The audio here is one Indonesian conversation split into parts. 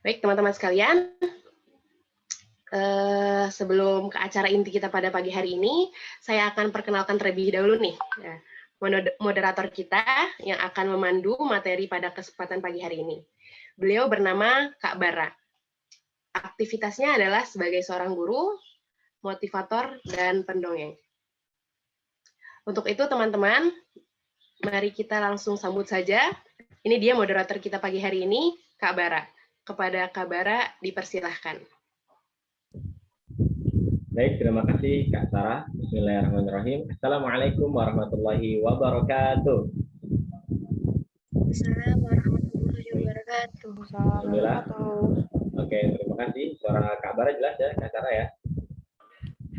Baik, teman-teman sekalian, sebelum ke acara inti kita pada pagi hari ini, saya akan perkenalkan terlebih dahulu nih, moderator kita yang akan memandu materi pada kesempatan pagi hari ini. Beliau bernama Kak Bara. Aktivitasnya adalah sebagai seorang guru, motivator, dan pendongeng. Untuk itu, teman-teman, mari kita langsung sambut saja. Ini dia moderator kita pagi hari ini, Kak Bara. Kepada Kak Bara, dipersilahkan. Baik, terima kasih Kak Sarah. Bismillahirrahmanirrahim. Assalamualaikum warahmatullahi wabarakatuh. Assalamualaikum warahmatullahi wabarakatuh. Alhamdulillah. Oke, terima kasih. Suara Kak Bara jelas ya, Kak Sarah ya?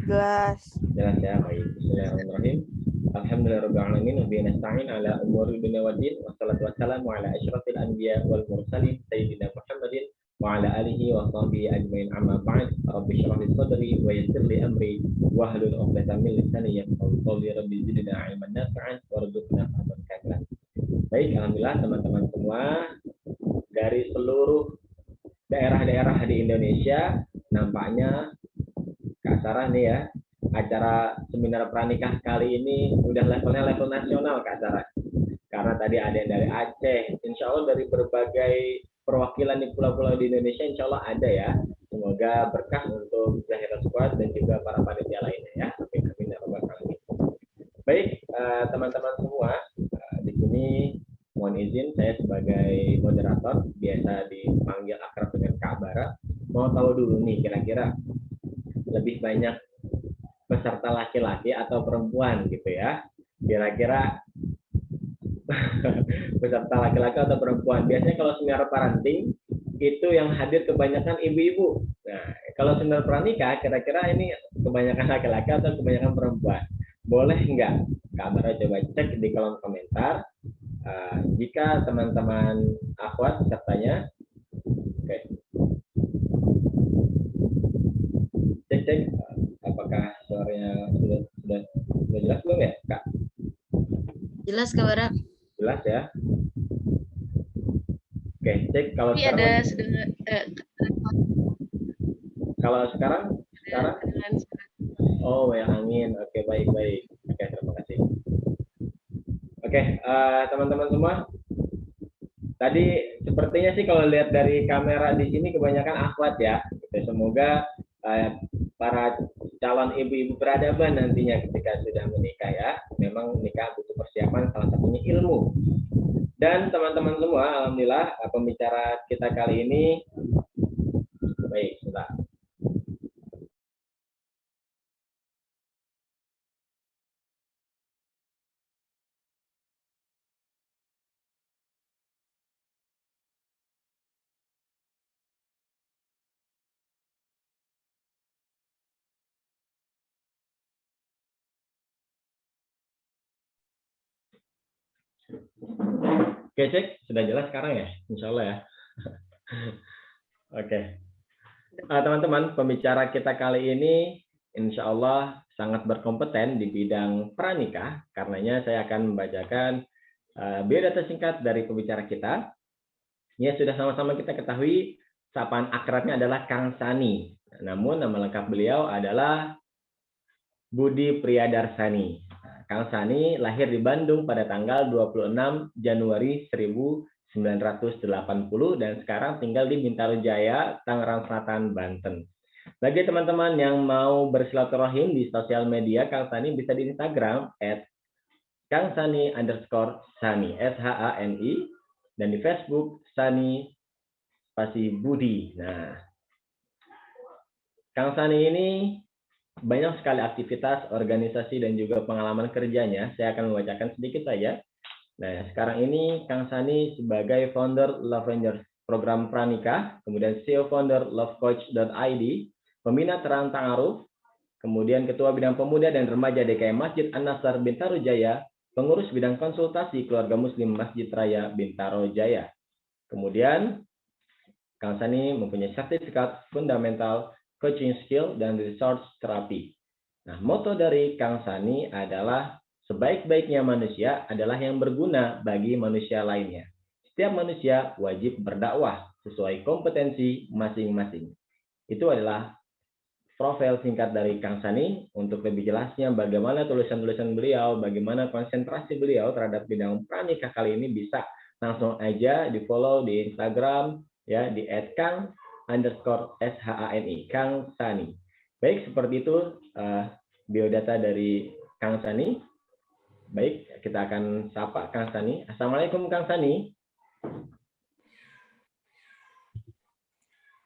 Jelas. Jelas ya, baik. Bismillahirrahmanirrahim. Alhamdulillahirrahmanirrahim. Wa nasta'in ala umuri dunya waddin. Wassalatu wassalamu ala asyrafil anbiya wal mursalin sayyidina Muhammadin wa ala alihi wa sahbihi ajmain, amma ba'd. Rabbi shrah li sadri wa yassir li amri wahlul 'uqdatam min lisani yafqahu qawli. Rabbi zidna 'ilman nafi'an warzuqna fahman katsiran. Baik, alhamdulillah teman-teman semua dari seluruh daerah-daerah di Indonesia, nampaknya Kak Sarah nih ya, acara seminar pranikah kali ini udah levelnya level nasional Kak Sarah. Karena tadi ada yang dari Aceh, insya Allah dari berbagai perwakilan di pulau-pulau di Indonesia insya Allah ada ya. Semoga berkah untuk Zahira Squad dan juga para panitia lainnya ya. Amin amin ya rabbal alamin. Baik, teman-teman semua, di sini mohon izin saya sebagai moderator, biasa dipanggil akrab dengan Kak Bara, mau tahu dulu nih kira-kira lebih banyak peserta laki-laki atau perempuan gitu ya. Kira-kira peserta laki-laki atau perempuan. Biasanya kalau seminar parenting itu yang hadir kebanyakan ibu-ibu. Nah, kalau seminar pranikah kira-kira ini kebanyakan laki-laki atau kebanyakan perempuan. Boleh nggak Kak Bara coba cek di kolom komentar. Jika teman-teman akhwat pesertanya, oke. Cek apakah suaranya sudah jelas belum ya Kak? Jelas Kak Bara. Jelas ya. Oke, cek kalau Tapi sekarang. Kalau sekarang. Oh, yang angin. Oke, baik. Oke, terima kasih. Oke, teman-teman semua. Tadi sepertinya sih kalau lihat dari kamera di sini kebanyakan akhwat ya. Semoga para calon ibu-ibu peradaban nantinya ketika sudah menikah ya. Memang nikah butuh persiapan, salah satunya ilmu. Dan teman-teman semua, alhamdulillah pembicara kita kali ini, baik, sudah. Oke, cek. Sudah jelas sekarang ya? Insya Allah ya. Oke. Teman-teman, pembicara kita kali ini insya Allah sangat berkompeten di bidang pranikah. Karenanya saya akan membacakan biodata singkat dari pembicara kita. Ya, sudah sama-sama kita ketahui, sapaan akrabnya adalah Kang Sani. Namun nama lengkap beliau adalah Budi Priyadarsani. Kang Sani lahir di Bandung pada tanggal 26 Januari 1980 dan sekarang tinggal di Bintaro Jaya, Tangerang Selatan, Banten. Bagi teman-teman yang mau bersilaturahim di sosial media, Kang Sani bisa di Instagram @kangsani_sani, SHANI, dan di Facebook Sani Budi. Nah, Kang Sani ini banyak sekali aktivitas, organisasi, dan juga pengalaman kerjanya. Saya akan membacakan sedikit saja. Nah, sekarang ini Kang Sani sebagai founder Love Rangers program pranikah, kemudian CEO founder lovecoach.id, pembina Terang Ta'aruf, kemudian Ketua Bidang Pemuda dan Remaja DKM Masjid An-Nasr Bintaro Jaya, pengurus bidang konsultasi keluarga muslim Masjid Raya Bintaro Jaya. Kemudian Kang Sani mempunyai sertifikat fundamental coaching skill dan resource terapi. Nah, moto dari Kang Sani adalah sebaik-baiknya manusia adalah yang berguna bagi manusia lainnya. Setiap manusia wajib berdakwah sesuai kompetensi masing-masing. Itu adalah profil singkat dari Kang Sani. Untuk lebih jelasnya bagaimana tulisan-tulisan beliau, bagaimana konsentrasi beliau terhadap bidang pranikah kali ini, bisa langsung aja di-follow di Instagram ya, di @kang_shani, Kang Sani. Baik, seperti itu biodata dari Kang Sani. Baik, kita akan sapa Kang Sani. Assalamualaikum Kang Sani.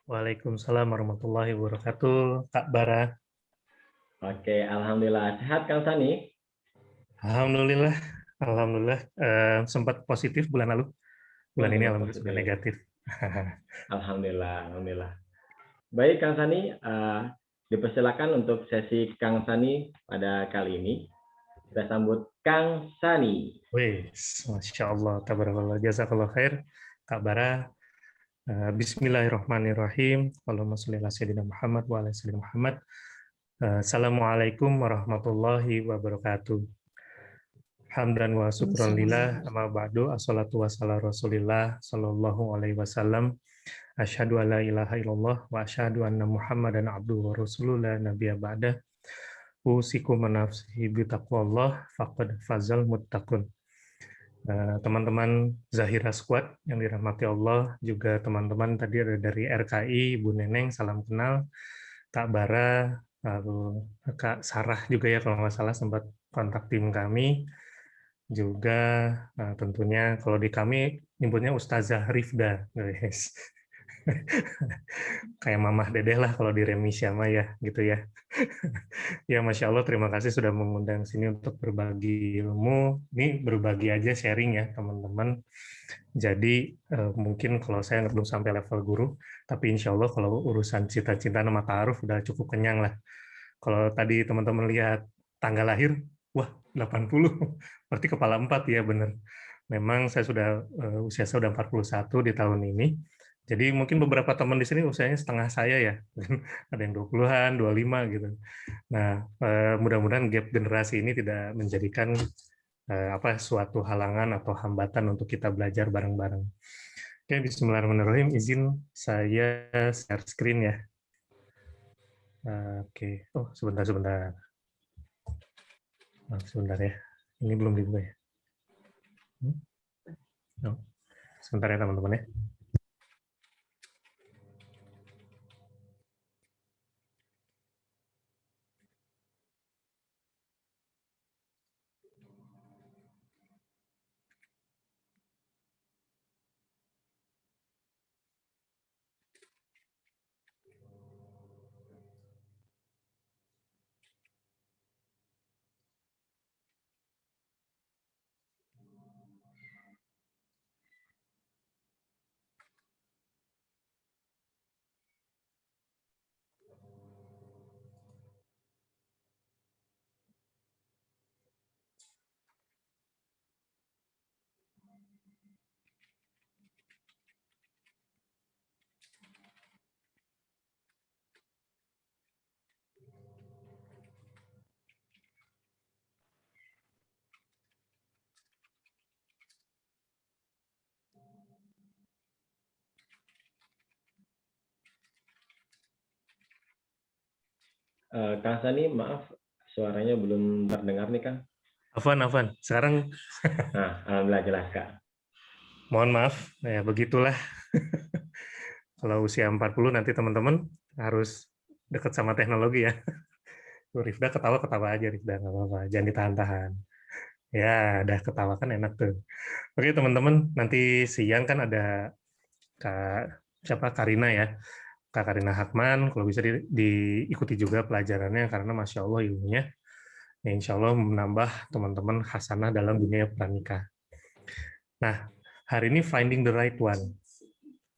Waalaikumsalam warahmatullahi wabarakatuh, Kak Bara. Oke, alhamdulillah. Sehat Kang Sani? Alhamdulillah, alhamdulillah. Sempat positif bulan lalu. Bulan ini alhamdulillah sudah negatif. Alhamdulillah, alhamdulillah. Baik Kang Sani, dipersilakan untuk sesi Kang Sani pada kali ini. Kita sambut Kang Sani. Wih, Masya Allah, tabarakallah, jazakallah khair, Kak Bara. Bismillahirrahmanirrahim. Allahumma sholli ala sayyidina Muhammad wa ala sayyidina Muhammad. Assalamualaikum warahmatullahi wabarakatuh. Hamdan wa syukran lillah, amma ba'du, assalatu wassalamu rasulillah sallallahu alaihi wasallam. Asyhadu an la ilaha illallah wa asyhadu anna Muhammadan abduhu wa rasulullah nabiyya ba'da. Usikum nafsi bi taqwallah faqad fazal muttaqun. Teman-teman Zahira Squad yang dirahmati Allah, juga teman-teman tadi ada dari RKI, Ibu Neneng, salam kenal, Kak Bara, lalu Kak Sarah juga ya kalau nggak salah sempat kontak tim kami, juga tentunya kalau di kami nyebutnya Ustazah Rifda, guys. Kayak Mamah Dedeh lah kalau di Remisya mah ya, gitu ya. Ya, Masya Allah, terima kasih sudah mengundang sini untuk berbagi ilmu. Ini berbagi aja, sharing ya, teman-teman. Jadi, mungkin kalau saya belum sampai level guru, tapi insya Allah kalau urusan cita-cita nama ta'aruf udah cukup kenyang lah. Kalau tadi teman-teman lihat tanggal lahir, wah, 80. Berarti kepala 4 ya, benar. Memang saya sudah, usia saya sudah 41 di tahun ini. Jadi mungkin beberapa teman di sini usianya setengah saya ya, ada yang 20-an, 25 gitu. Nah, mudah-mudahan gap generasi ini tidak menjadikan suatu halangan atau hambatan untuk kita belajar bareng-bareng. Oke, bismillahirrahmanirrahim. Izin saya share screen ya. Oke, oh sebentar. Sebentar ya, ini belum dibuka ya. Oh, sebentar ya teman-teman ya. Kang Sani, maaf suaranya belum terdengar nih Kang. Afwan. Sekarang Nah, alhamdulillah jelas Kak. mohon maaf, ya begitulah. Kalau usia 40 nanti teman-teman harus dekat sama teknologi ya. Rifda ketawa aja, Rifda, nggak apa-apa, jangan ditahan-tahan. Ya, udah ketawa kan enak tuh. Oke teman-teman, nanti siang kan ada Karina ya, Kak Karina Hakman, kalau bisa diikuti juga pelajarannya, karena Masya Allah ilmunya, ya insya Allah menambah teman-teman hasanah dalam dunia pranikah. Nah, hari ini Finding the Right One.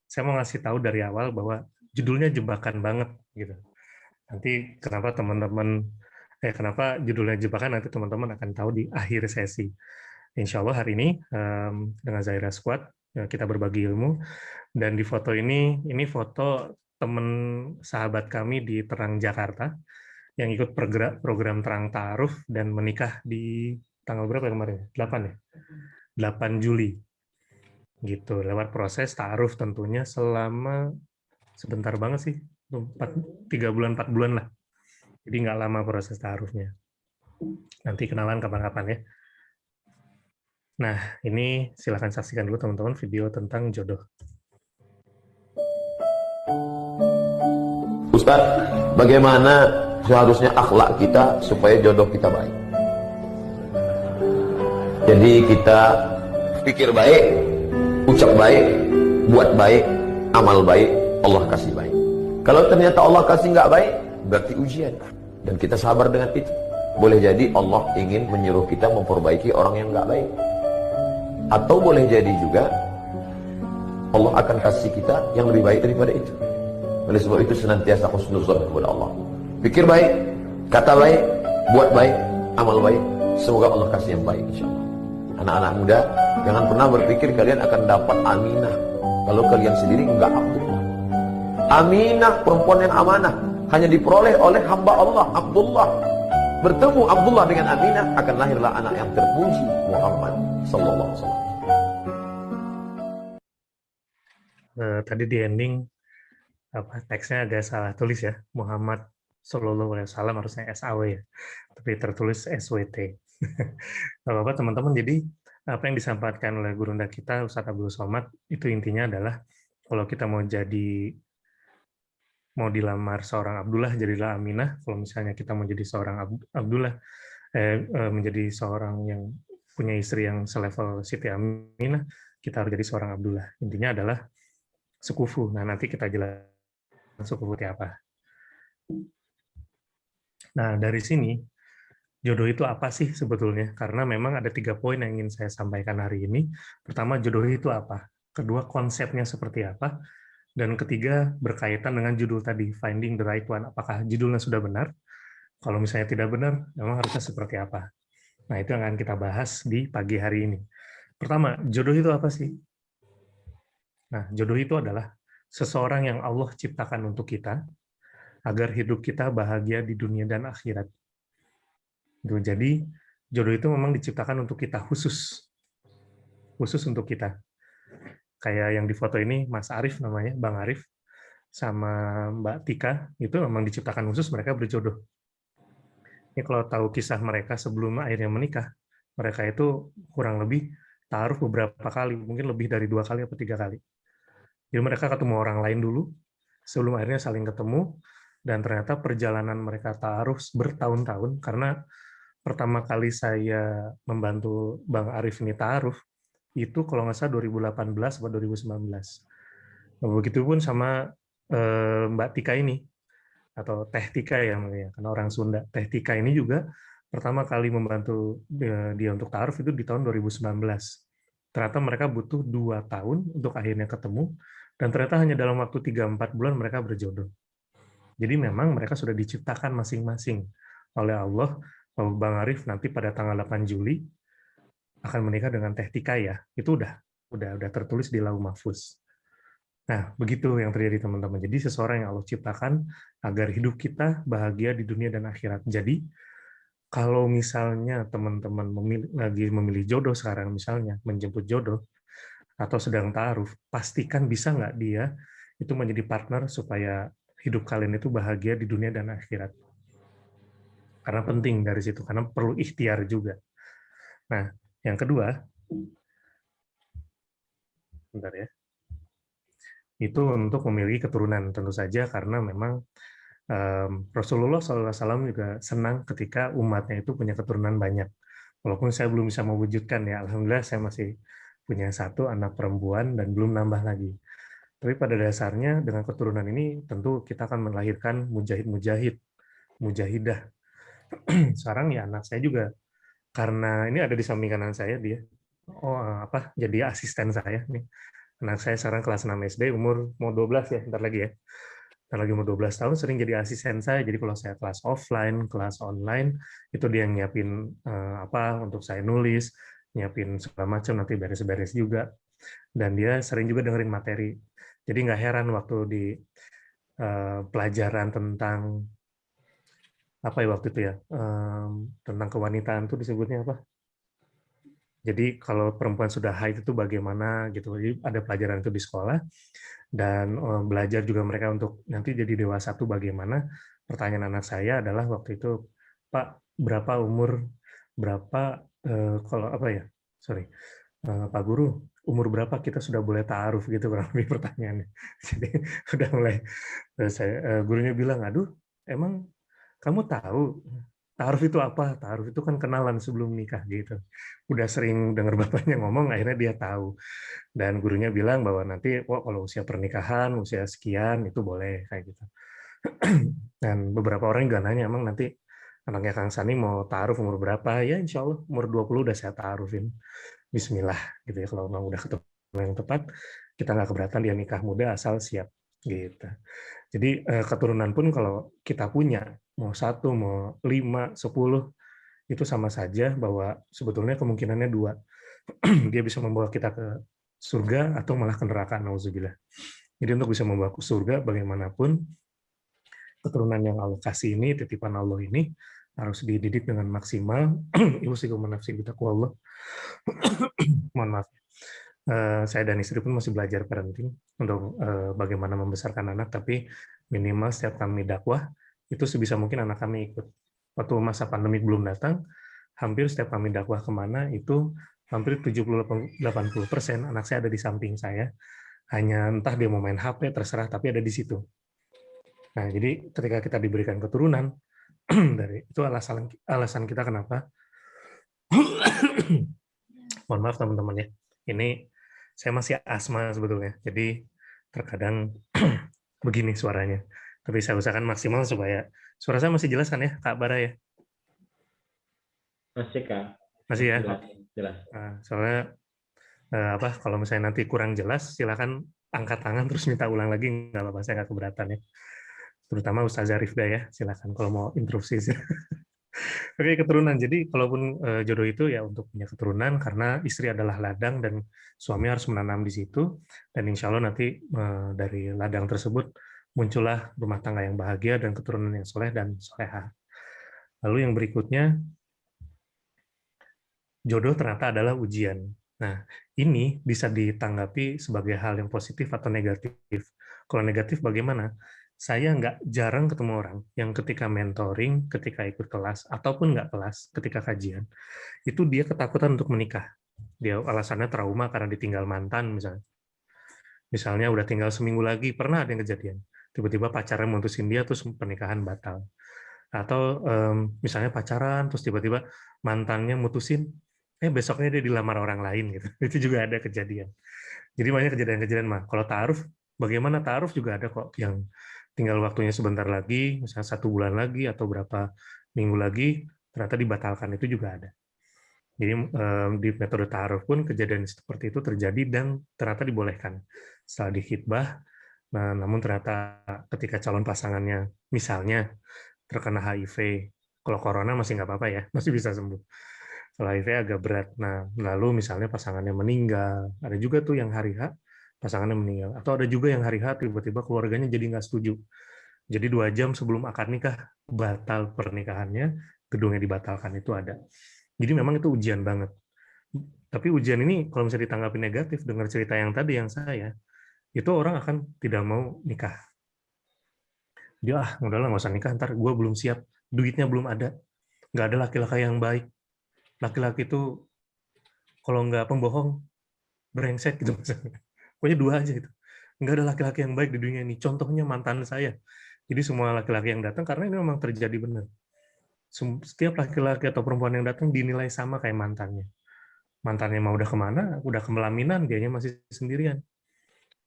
Saya mau ngasih tahu dari awal bahwa judulnya jebakan banget gitu. Nanti kenapa kenapa judulnya jebakan, nanti teman-teman akan tahu di akhir sesi. Insya Allah hari ini dengan Zahira Squad kita berbagi ilmu, dan di foto ini foto teman sahabat kami di Terang Jakarta yang ikut program Terang Ta'aruf dan menikah di tanggal berapa kemarin? 8 ya? 8 Juli. gitu, lewat proses ta'aruf tentunya selama sebentar banget sih, 3 bulan 4 bulan lah. Jadi nggak lama proses ta'arufnya. Nanti kenalan kapan-kapan ya. Nah, ini silahkan saksikan dulu teman-teman video tentang jodoh. Ustaz, bagaimana seharusnya akhlak kita supaya jodoh kita baik? Jadi kita pikir baik, ucap baik, buat baik, amal baik, Allah kasih baik. Kalau ternyata Allah kasih nggak baik, berarti ujian. Dan kita sabar dengan itu. Boleh jadi Allah ingin menyuruh kita memperbaiki orang yang nggak baik. Atau boleh jadi juga Allah akan kasih kita yang lebih baik daripada itu. Oleh sebab itu senantiasa husnuzon kepada Allah. Pikir baik, kata baik, buat baik, amal baik. Semoga Allah kasih yang baik insyaAllah. Anak-anak muda, jangan pernah berpikir kalian akan dapat Aminah kalau kalian sendiri enggak Abdullah. Aminah, perempuan yang amanah, hanya diperoleh oleh hamba Allah, Abdullah. Bertemu Abdullah dengan Aminah, akan lahirlah anak yang terpuji, Muhammad sallallahu alaihi wasallam. Tadi di ending teksnya agak salah tulis ya, Muhammad Sallallahu Alaihi Wasallam harusnya SAW ya, tapi tertulis SWT. Gak apa-apa teman-teman, jadi apa yang disampaikan oleh gurunda kita Ustadz Abdul Somad itu intinya adalah kalau kita mau dilamar seorang Abdullah, jadilah Aminah. Kalau misalnya kita mau jadi seorang Abdullah, menjadi seorang yang punya istri yang selevel Siti Aminah, kita harus jadi seorang Abdullah. Intinya adalah sekufu. Nah, nanti kita jelaskan sekufu itu apa. Nah, dari sini, jodoh itu apa sih sebetulnya? Karena memang ada 3 poin yang ingin saya sampaikan hari ini. Pertama, jodoh itu apa? Kedua, konsepnya seperti apa? Dan ketiga, berkaitan dengan judul tadi, Finding the Right One. Apakah judulnya sudah benar? Kalau misalnya tidak benar, memang harusnya seperti apa? Nah, itu yang akan kita bahas di pagi hari ini. Pertama, jodoh itu apa sih? Nah, jodoh itu adalah seseorang yang Allah ciptakan untuk kita, agar hidup kita bahagia di dunia dan akhirat. Jadi, jodoh itu memang diciptakan untuk kita khusus untuk kita. Kayak yang di foto ini, Mas Arif namanya, Bang Arif, sama Mbak Tika, itu memang diciptakan khusus, mereka berjodoh. Ini kalau tahu kisah mereka sebelum akhirnya menikah, mereka itu kurang lebih ta'aruf beberapa kali, mungkin lebih dari 2 kali atau 3 kali. Jadi mereka ketemu orang lain dulu, sebelum akhirnya saling ketemu, dan ternyata perjalanan mereka ta'aruf bertahun-tahun, karena pertama kali saya membantu Bang Arif ini ta'aruf, itu kalau nggak salah 2018 atau 2019. Begitupun sama Mbak Tika ini, atau Teh Tika ya, karena orang Sunda. Teh Tika ini juga pertama kali membantu dia untuk ta'aruf itu di tahun 2019. Ternyata mereka butuh 2 tahun untuk akhirnya ketemu, dan ternyata hanya dalam waktu 3-4 bulan mereka berjodoh. Jadi memang mereka sudah diciptakan masing-masing oleh Allah. Bang Arif nanti pada tanggal 8 Juli akan menikah dengan Teh Tika ya. Itu udah tertulis di Lauh Mahfuz. Nah, begitu yang terjadi teman-teman. Jadi seseorang yang Allah ciptakan agar hidup kita bahagia di dunia dan akhirat. Jadi kalau misalnya teman-teman lagi memilih jodoh sekarang, misalnya menjemput jodoh atau sedang ta'aruf, pastikan bisa nggak dia itu menjadi partner supaya hidup kalian itu bahagia di dunia dan akhirat. Karena penting dari situ, karena perlu ikhtiar juga. Nah, yang kedua, bentar ya, itu untuk memiliki keturunan tentu saja, karena memang Rasulullah SAW juga senang ketika umatnya itu punya keturunan banyak. Walaupun saya belum bisa mewujudkan ya, alhamdulillah saya masih punya 1 anak perempuan dan belum nambah lagi. Tapi pada dasarnya dengan keturunan ini tentu kita akan melahirkan mujahid-mujahid, mujahidah. Sekarang ya anak saya juga, karena ini ada di samping kanan saya dia, jadi asisten saya nih. Anak saya sekarang kelas 6 SD, umur mau 12 ya, bentar lagi ya. Bentar lagi umur 12 tahun, sering jadi asisten saya. Jadi kalau saya kelas offline, kelas online, itu dia yang nyiapin untuk saya nulis, nyiapin segala macam, nanti beres-beres juga. Dan dia sering juga dengerin materi. Jadi nggak heran waktu di pelajaran tentang apa ya waktu itu ya, tentang kewanitaan itu disebutnya apa? Jadi kalau perempuan sudah haid itu bagaimana gitu. Jadi ada pelajaran itu di sekolah dan belajar juga mereka untuk nanti jadi dewasa tuh bagaimana. Pertanyaan anak saya adalah waktu itu, Pak, berapa umur berapa kalau apa ya? Sorry. Pak Guru, umur berapa kita sudah boleh ta'aruf gitu kurang lebih pertanyaannya. Jadi udah mulai gurunya bilang, "Aduh, emang kamu tahu ta'aruf itu apa? Ta'aruf itu kan kenalan sebelum nikah gitu." Udah sering dengar bapaknya ngomong, akhirnya dia tahu. Dan gurunya bilang bahwa nanti, wah kalau usia pernikahan, usia sekian itu boleh kayak gitu. Dan beberapa orang juga nanya, emang nanti anaknya Kang Sani mau ta'aruf umur berapa? Ya insya Allah umur 20 udah saya ta'arufin. Bismillah gitu ya, kalau memang udah ketemu yang tepat, kita nggak keberatan dia nikah muda asal siap gitu. Jadi keturunan pun kalau kita punya mau 1, mau 5, 10 itu sama saja bahwa sebetulnya kemungkinannya 2. Dia bisa membawa kita ke surga atau malah ke neraka, nauzubillah. Jadi untuk bisa membawa ke surga bagaimanapun keturunan yang Allah kasih ini, titipan Allah ini harus dididik dengan maksimal. Yusikum nafsi bitaqwallah. Mohon maaf. Saya dan istri pun masih belajar parenting untuk bagaimana membesarkan anak, tapi minimal setiap kami dakwah, itu sebisa mungkin anak kami ikut. Waktu masa pandemi belum datang, hampir setiap kami dakwah kemana, itu hampir 70-80% anak saya ada di samping saya. Hanya entah dia mau main HP, terserah, tapi ada di situ. Nah, jadi ketika kita diberikan keturunan, dari itu alasan kita kenapa. Mohon maaf teman-teman ya. Ini saya masih asma sebetulnya, jadi terkadang begini suaranya. Tapi saya usahakan maksimal supaya suara saya masih jelas kan ya, Kak Bara ya? Masih Kak. Masih ya? Jelas. Nah, soalnya kalau misalnya nanti kurang jelas, silakan angkat tangan terus minta ulang lagi, nggak apa-apa, saya nggak keberatan ya. Terutama Ustazah Rifda ya, silakan kalau mau interupsi. Oke, keturunan. Jadi, kalaupun jodoh itu ya untuk punya keturunan, karena istri adalah ladang dan suami harus menanam di situ, dan insya Allah nanti dari ladang tersebut muncullah rumah tangga yang bahagia dan keturunan yang soleh dan soleha. Lalu yang berikutnya, jodoh ternyata adalah ujian. Nah, ini bisa ditanggapi sebagai hal yang positif atau negatif. Kalau negatif bagaimana? Saya nggak jarang ketemu orang yang ketika mentoring, ketika ikut kelas, ataupun nggak kelas, ketika kajian, itu dia ketakutan untuk menikah. Dia alasannya trauma karena ditinggal mantan, misalnya. Misalnya udah tinggal seminggu lagi, pernah ada yang kejadian. Tiba-tiba pacarnya mutusin dia, terus pernikahan batal. Atau misalnya pacaran, terus tiba-tiba mantannya mutusin, besoknya dia dilamar orang lain gitu. Itu juga ada kejadian. Jadi banyak kejadian-kejadian mah. Kalau ta'aruf, bagaimana ta'aruf juga ada kok yang tinggal waktunya sebentar lagi, misalnya 1 bulan lagi atau berapa minggu lagi, ternyata dibatalkan, itu juga ada. Jadi di metode ta'aruf pun kejadian seperti itu terjadi dan ternyata dibolehkan. Setelah dikhitbah, nah, namun ternyata ketika calon pasangannya misalnya terkena HIV, kalau corona masih nggak apa-apa ya, masih bisa sembuh. Kalau HIV agak berat. Nah, lalu misalnya pasangannya meninggal, ada juga tuh yang hari H pasangannya meninggal, atau ada juga yang hari H tiba-tiba keluarganya jadi nggak setuju. Jadi 2 jam sebelum akad nikah batal pernikahannya, gedungnya dibatalkan, itu ada. Jadi memang itu ujian banget. Tapi ujian ini kalau misalnya ditanggapi negatif, dengar cerita yang tadi yang saya, itu orang akan tidak mau nikah. Dia udahlah nggak usah nikah, ntar gue belum siap, duitnya belum ada, nggak ada laki-laki yang baik. Laki-laki itu kalau nggak pembohong, brengsek gitu misalnya. Pokoknya 2 aja itu. Nggak ada laki-laki yang baik di dunia ini. Contohnya mantan saya. Jadi semua laki-laki yang datang, karena ini memang terjadi benar. Setiap laki-laki atau perempuan yang datang dinilai sama kayak mantannya. Mantannya mau udah kemana, udah kemelaminan, dianya masih sendirian.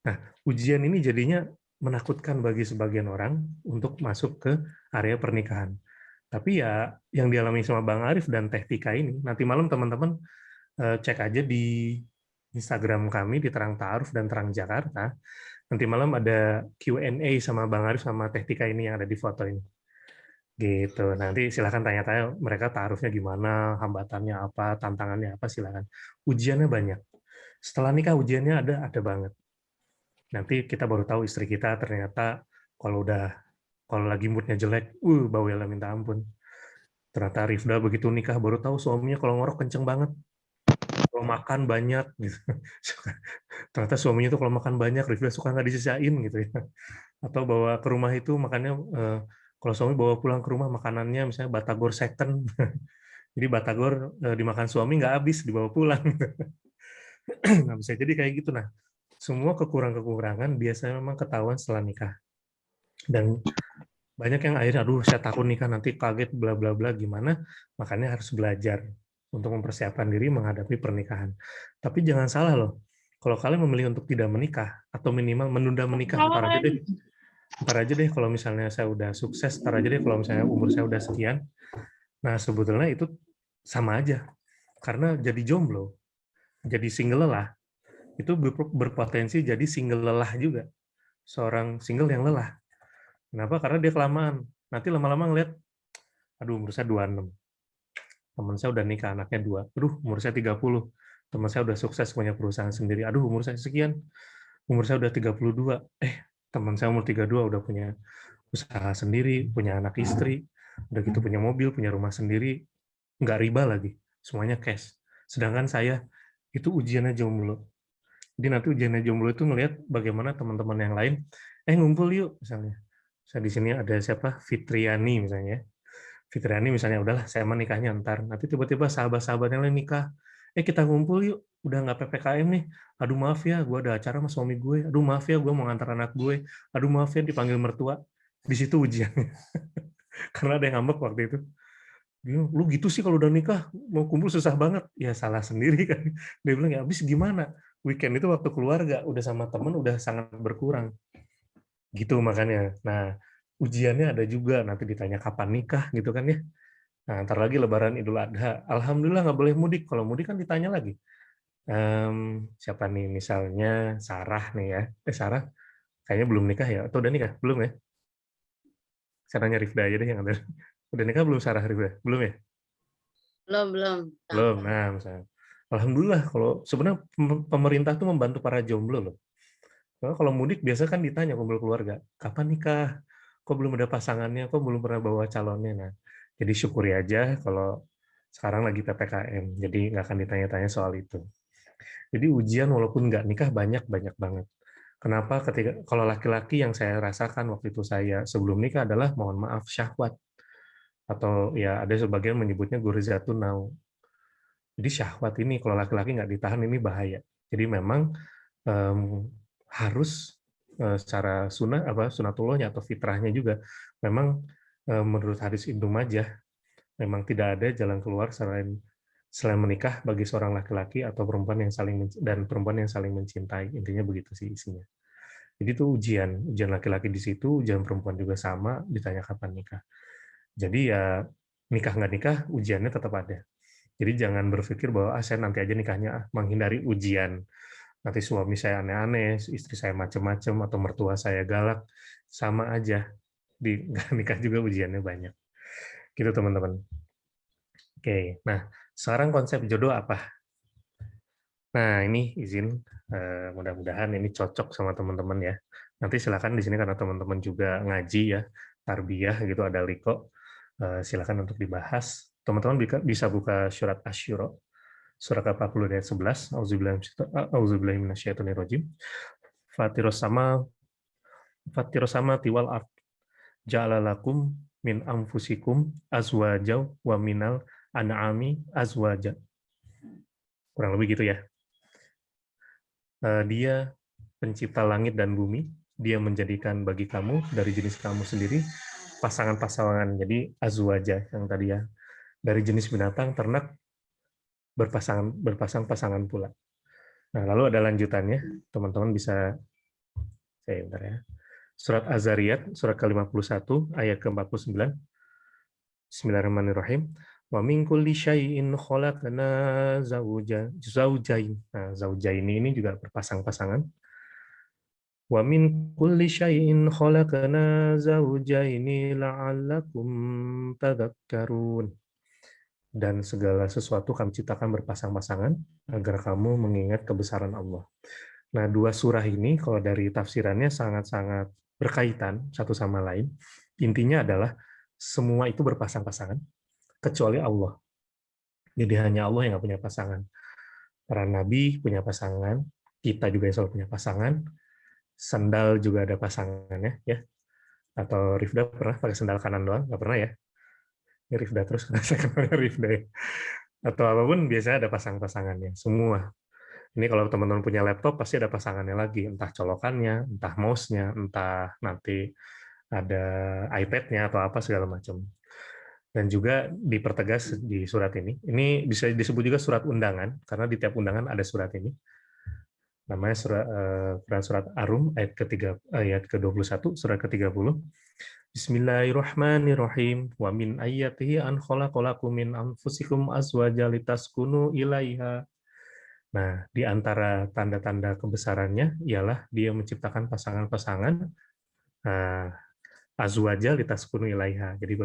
Nah, ujian ini jadinya menakutkan bagi sebagian orang untuk masuk ke area pernikahan. Tapi ya yang dialami sama Bang Arif dan Teh Tika ini, nanti malam teman-teman cek aja di Instagram kami di Terang Ta'aruf dan Terang Jakarta. Nanti malam ada Q&A sama Bang Arif sama Teh Tika ini yang ada di foto ini. Gitu. Nanti silakan tanya-tanya mereka ta'arufnya gimana, hambatannya apa, tantangannya apa, silakan. Ujiannya banyak. Setelah nikah ujiannya ada banget. Nanti kita baru tahu istri kita ternyata kalau lagi moodnya jelek, bawelnya minta ampun. Ternyata Rifda begitu nikah baru tahu suaminya kalau ngorok kenceng banget. kalau makan banyak gitu. Ternyata suaminya tuh kalau makan banyak, Rifda suka nggak disisain gitu ya. Atau bawa ke rumah itu makannya, kalau suami bawa pulang ke rumah makanannya misalnya batagor second. Jadi batagor dimakan suami nggak habis, dibawa pulang. Nggak bisa jadi kayak gitu. Nah, semua kekurangan-kekurangan biasanya memang ketahuan setelah nikah. Dan banyak yang akhirnya, aduh saya takut nikah nanti kaget bla bla bla gimana, makanya harus belajar untuk mempersiapkan diri menghadapi pernikahan. Tapi jangan salah loh, kalau kalian memilih untuk tidak menikah atau minimal menunda menikah, ntar aja deh kalau misalnya saya udah sukses, ntar aja deh kalau misalnya umur saya udah sekian. Nah sebetulnya itu sama aja, karena jadi jomblo, jadi single lelah, itu berpotensi jadi single lelah juga, seorang single yang lelah. Kenapa? Karena dia kelamaan. Nanti lama-lama ngeliat, aduh umur saya 26. Teman saya udah nikah, anaknya 2. Aduh umur saya 30. Teman saya udah sukses punya perusahaan sendiri. Aduh umur saya sekian. Umur saya udah 32. Teman saya umur 32 udah punya usaha sendiri, punya anak istri, udah gitu punya mobil, punya rumah sendiri, nggak riba lagi. Semuanya cash. Sedangkan saya, itu ujiannya jomblo. Jadi nanti ujiannya jomblo itu ngelihat bagaimana teman-teman yang lain, ngumpul yuk misalnya. Saya di sini ada siapa? Fitriani misalnya. Fitriani misalnya, udahlah saya menikahnya ntar. Nanti tiba-tiba sahabat-sahabatnya lain nikah. Kita ngumpul yuk. Udah nggak PPKM nih. Aduh maaf ya, gue ada acara sama suami gue. Aduh maaf ya, gue mau ngantar anak gue. Aduh maaf ya, dipanggil mertua. Di situ ujiannya. Karena ada yang ngambek waktu itu. Lu gitu sih kalau udah nikah, mau kumpul susah banget. Ya salah sendiri kan. Dia bilang, ya habis gimana? Weekend itu waktu keluarga, udah sama temen, udah sangat berkurang. Gitu makanya. Nah, ujiannya ada juga, nanti ditanya kapan nikah, gitu kan ya. Nah, ntar lagi Lebaran Idul Adha. Alhamdulillah nggak boleh mudik. Kalau mudik kan ditanya lagi. Siapa nih? Misalnya Sarah nih ya. Sarah, kayaknya belum nikah ya? Atau udah nikah? Belum ya? Saya nanya Rifda aja deh yang ada. Udah nikah belum Sarah, Rifda? Belum ya? Belum. Belum. Nah, misalnya. Alhamdulillah, kalau sebenarnya pemerintah tuh membantu para jomblo loh. Karena kalau mudik biasa kan ditanya kumpul keluarga, kapan nikah? Kok belum ada pasangannya? Kok belum pernah bawa calonnya? Nah, jadi syukuri aja kalau sekarang lagi PPKM, jadi nggak akan ditanya-tanya soal itu. Jadi ujian walaupun nggak nikah banyak banget. Kenapa? Kalau laki-laki yang saya rasakan waktu itu saya sebelum nikah adalah mohon maaf syahwat, atau ya ada sebagian menyebutnya gurzatun nau. Jadi syahwat ini kalau laki-laki nggak ditahan ini bahaya. Jadi memang harus secara sunatullahnya atau fitrahnya juga memang menurut hadis Ibnu Majah memang tidak ada jalan keluar selain menikah bagi seorang laki-laki atau perempuan yang saling mencintai. Intinya begitu sih isinya. Jadi itu ujian laki-laki di situ, ujian perempuan juga sama, ditanya kapan nikah. Jadi ya nikah nggak nikah ujiannya tetap ada. Jadi jangan berpikir bahwa saya nanti aja nikahnya, menghindari ujian. Nanti suami saya aneh-aneh, istri saya macam-macam, atau mertua saya galak, sama aja. Di nikah juga ujiannya banyak. Gitu teman-teman. Oke, nah sekarang konsep jodoh apa? Nah ini izin, mudah-mudahan ini cocok sama teman-teman ya. Nanti silakan di sini karena teman-teman juga ngaji ya, tarbiyah gitu, ada liko, silakan untuk dibahas. Teman-teman bisa buka surat Asy-Syura, surat 40 ayat 11, auzubillahi minasyaitonirrajim. Fatirus samawati wal ard, ja'ala lakum min anfusikum azwajaw wa minal an'ami azwaja. Kurang lebih gitu ya. Dia pencipta langit dan bumi, dia menjadikan bagi kamu dari jenis kamu sendiri pasangan-pasangan. Jadi azwaja yang tadi ya, dari jenis binatang, ternak, berpasang-pasangan pula. Nah, lalu ada lanjutannya, teman-teman bisa, bentar ya. Surat Az-Zariyat, surat ke-51, ayat ke-49. Bismillahirrahmanirrahim. Wa min kulli syai'in khalaqna zaujain. Nah, zaujain ini juga berpasang-pasangan. Wa min kulli syai'in khalaqna zaujaini la'allakum tadhakkarun. Dan segala sesuatu kami ciptakan berpasang-pasangan agar kamu mengingat kebesaran Allah. Nah, dua surah ini kalau dari tafsirannya sangat-sangat berkaitan satu sama lain. Intinya adalah semua itu berpasang-pasangan kecuali Allah. Jadi hanya Allah yang nggak punya pasangan. Para nabi punya pasangan, kita juga selalu punya pasangan, sandal juga ada pasangannya, ya. Atau Rifda pernah pakai sandal kanan doang? Nggak pernah ya? Ini Rifda terus, karena saya kenalnya Rifda ya. Atau apapun, biasanya ada pasang-pasangannya, semua. Ini kalau teman-teman punya laptop, pasti ada pasangannya lagi, entah colokannya, entah mouse-nya, entah nanti ada iPad-nya, atau apa segala macam. Dan juga dipertegas di surat ini bisa disebut juga surat undangan, karena di tiap undangan ada surat ini. Namanya surat Ar-Rum ayat ke-21, surat ke-30. Bismillahirrahmanirrahim. Wa min ayatihi an khalaqalakum min anfusikum azwaja litaskunu ilaiha. Nah, di antara tanda-tanda kebesarannya ialah dia menciptakan pasangan-pasangan azwaja litaskunu ilaiha. Jadi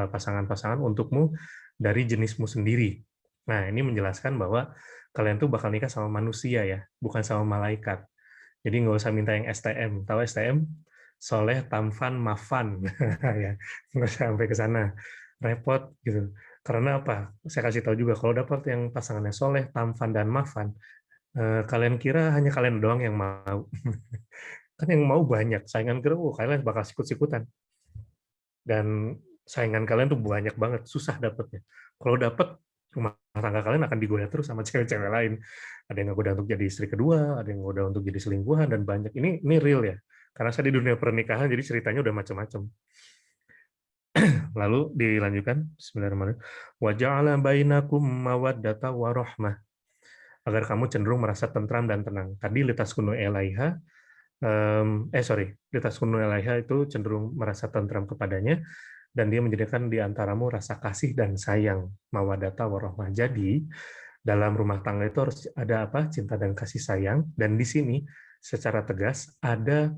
pasangan-pasangan untukmu dari jenismu sendiri. Nah, ini menjelaskan bahwa kalian tuh bakal nikah sama manusia ya, bukan sama malaikat. Jadi nggak usah minta yang STM. Tahu STM? Soleh, tamfan, mafan. Ya, nggak usah sampai ke sana. Repot gitu. Karena apa? Saya kasih tahu juga, kalau dapat yang pasangannya soleh, tamfan, dan mafan, kalian kira hanya kalian doang yang mau. Kan yang mau banyak, saingan kira, kalian bakal sikut-sikutan. Dan saingan kalian tuh banyak banget, susah dapetnya. Kalau dapet, rumah tangga kalian akan digoda terus sama cewek-cewek lain. Ada yang goda untuk jadi istri kedua, ada yang goda untuk jadi selingkuhan, dan banyak. Ini real ya, karena saya di dunia pernikahan, jadi ceritanya udah macam-macam. Lalu dilanjutkan, bismillahirrahmanirrahim. Wa ja'ala bainakum mawaddata wa rahmah. Agar kamu cenderung merasa tentram dan tenang. Tadi litaskunu ilaiha, litaskunu ilaiha itu cenderung merasa tentram kepadanya, dan dia menjadikan di antaramu rasa kasih dan sayang, mawaddata warahmah. Jadi dalam rumah tangga itu harus ada apa? Cinta dan kasih sayang. Dan di sini secara tegas ada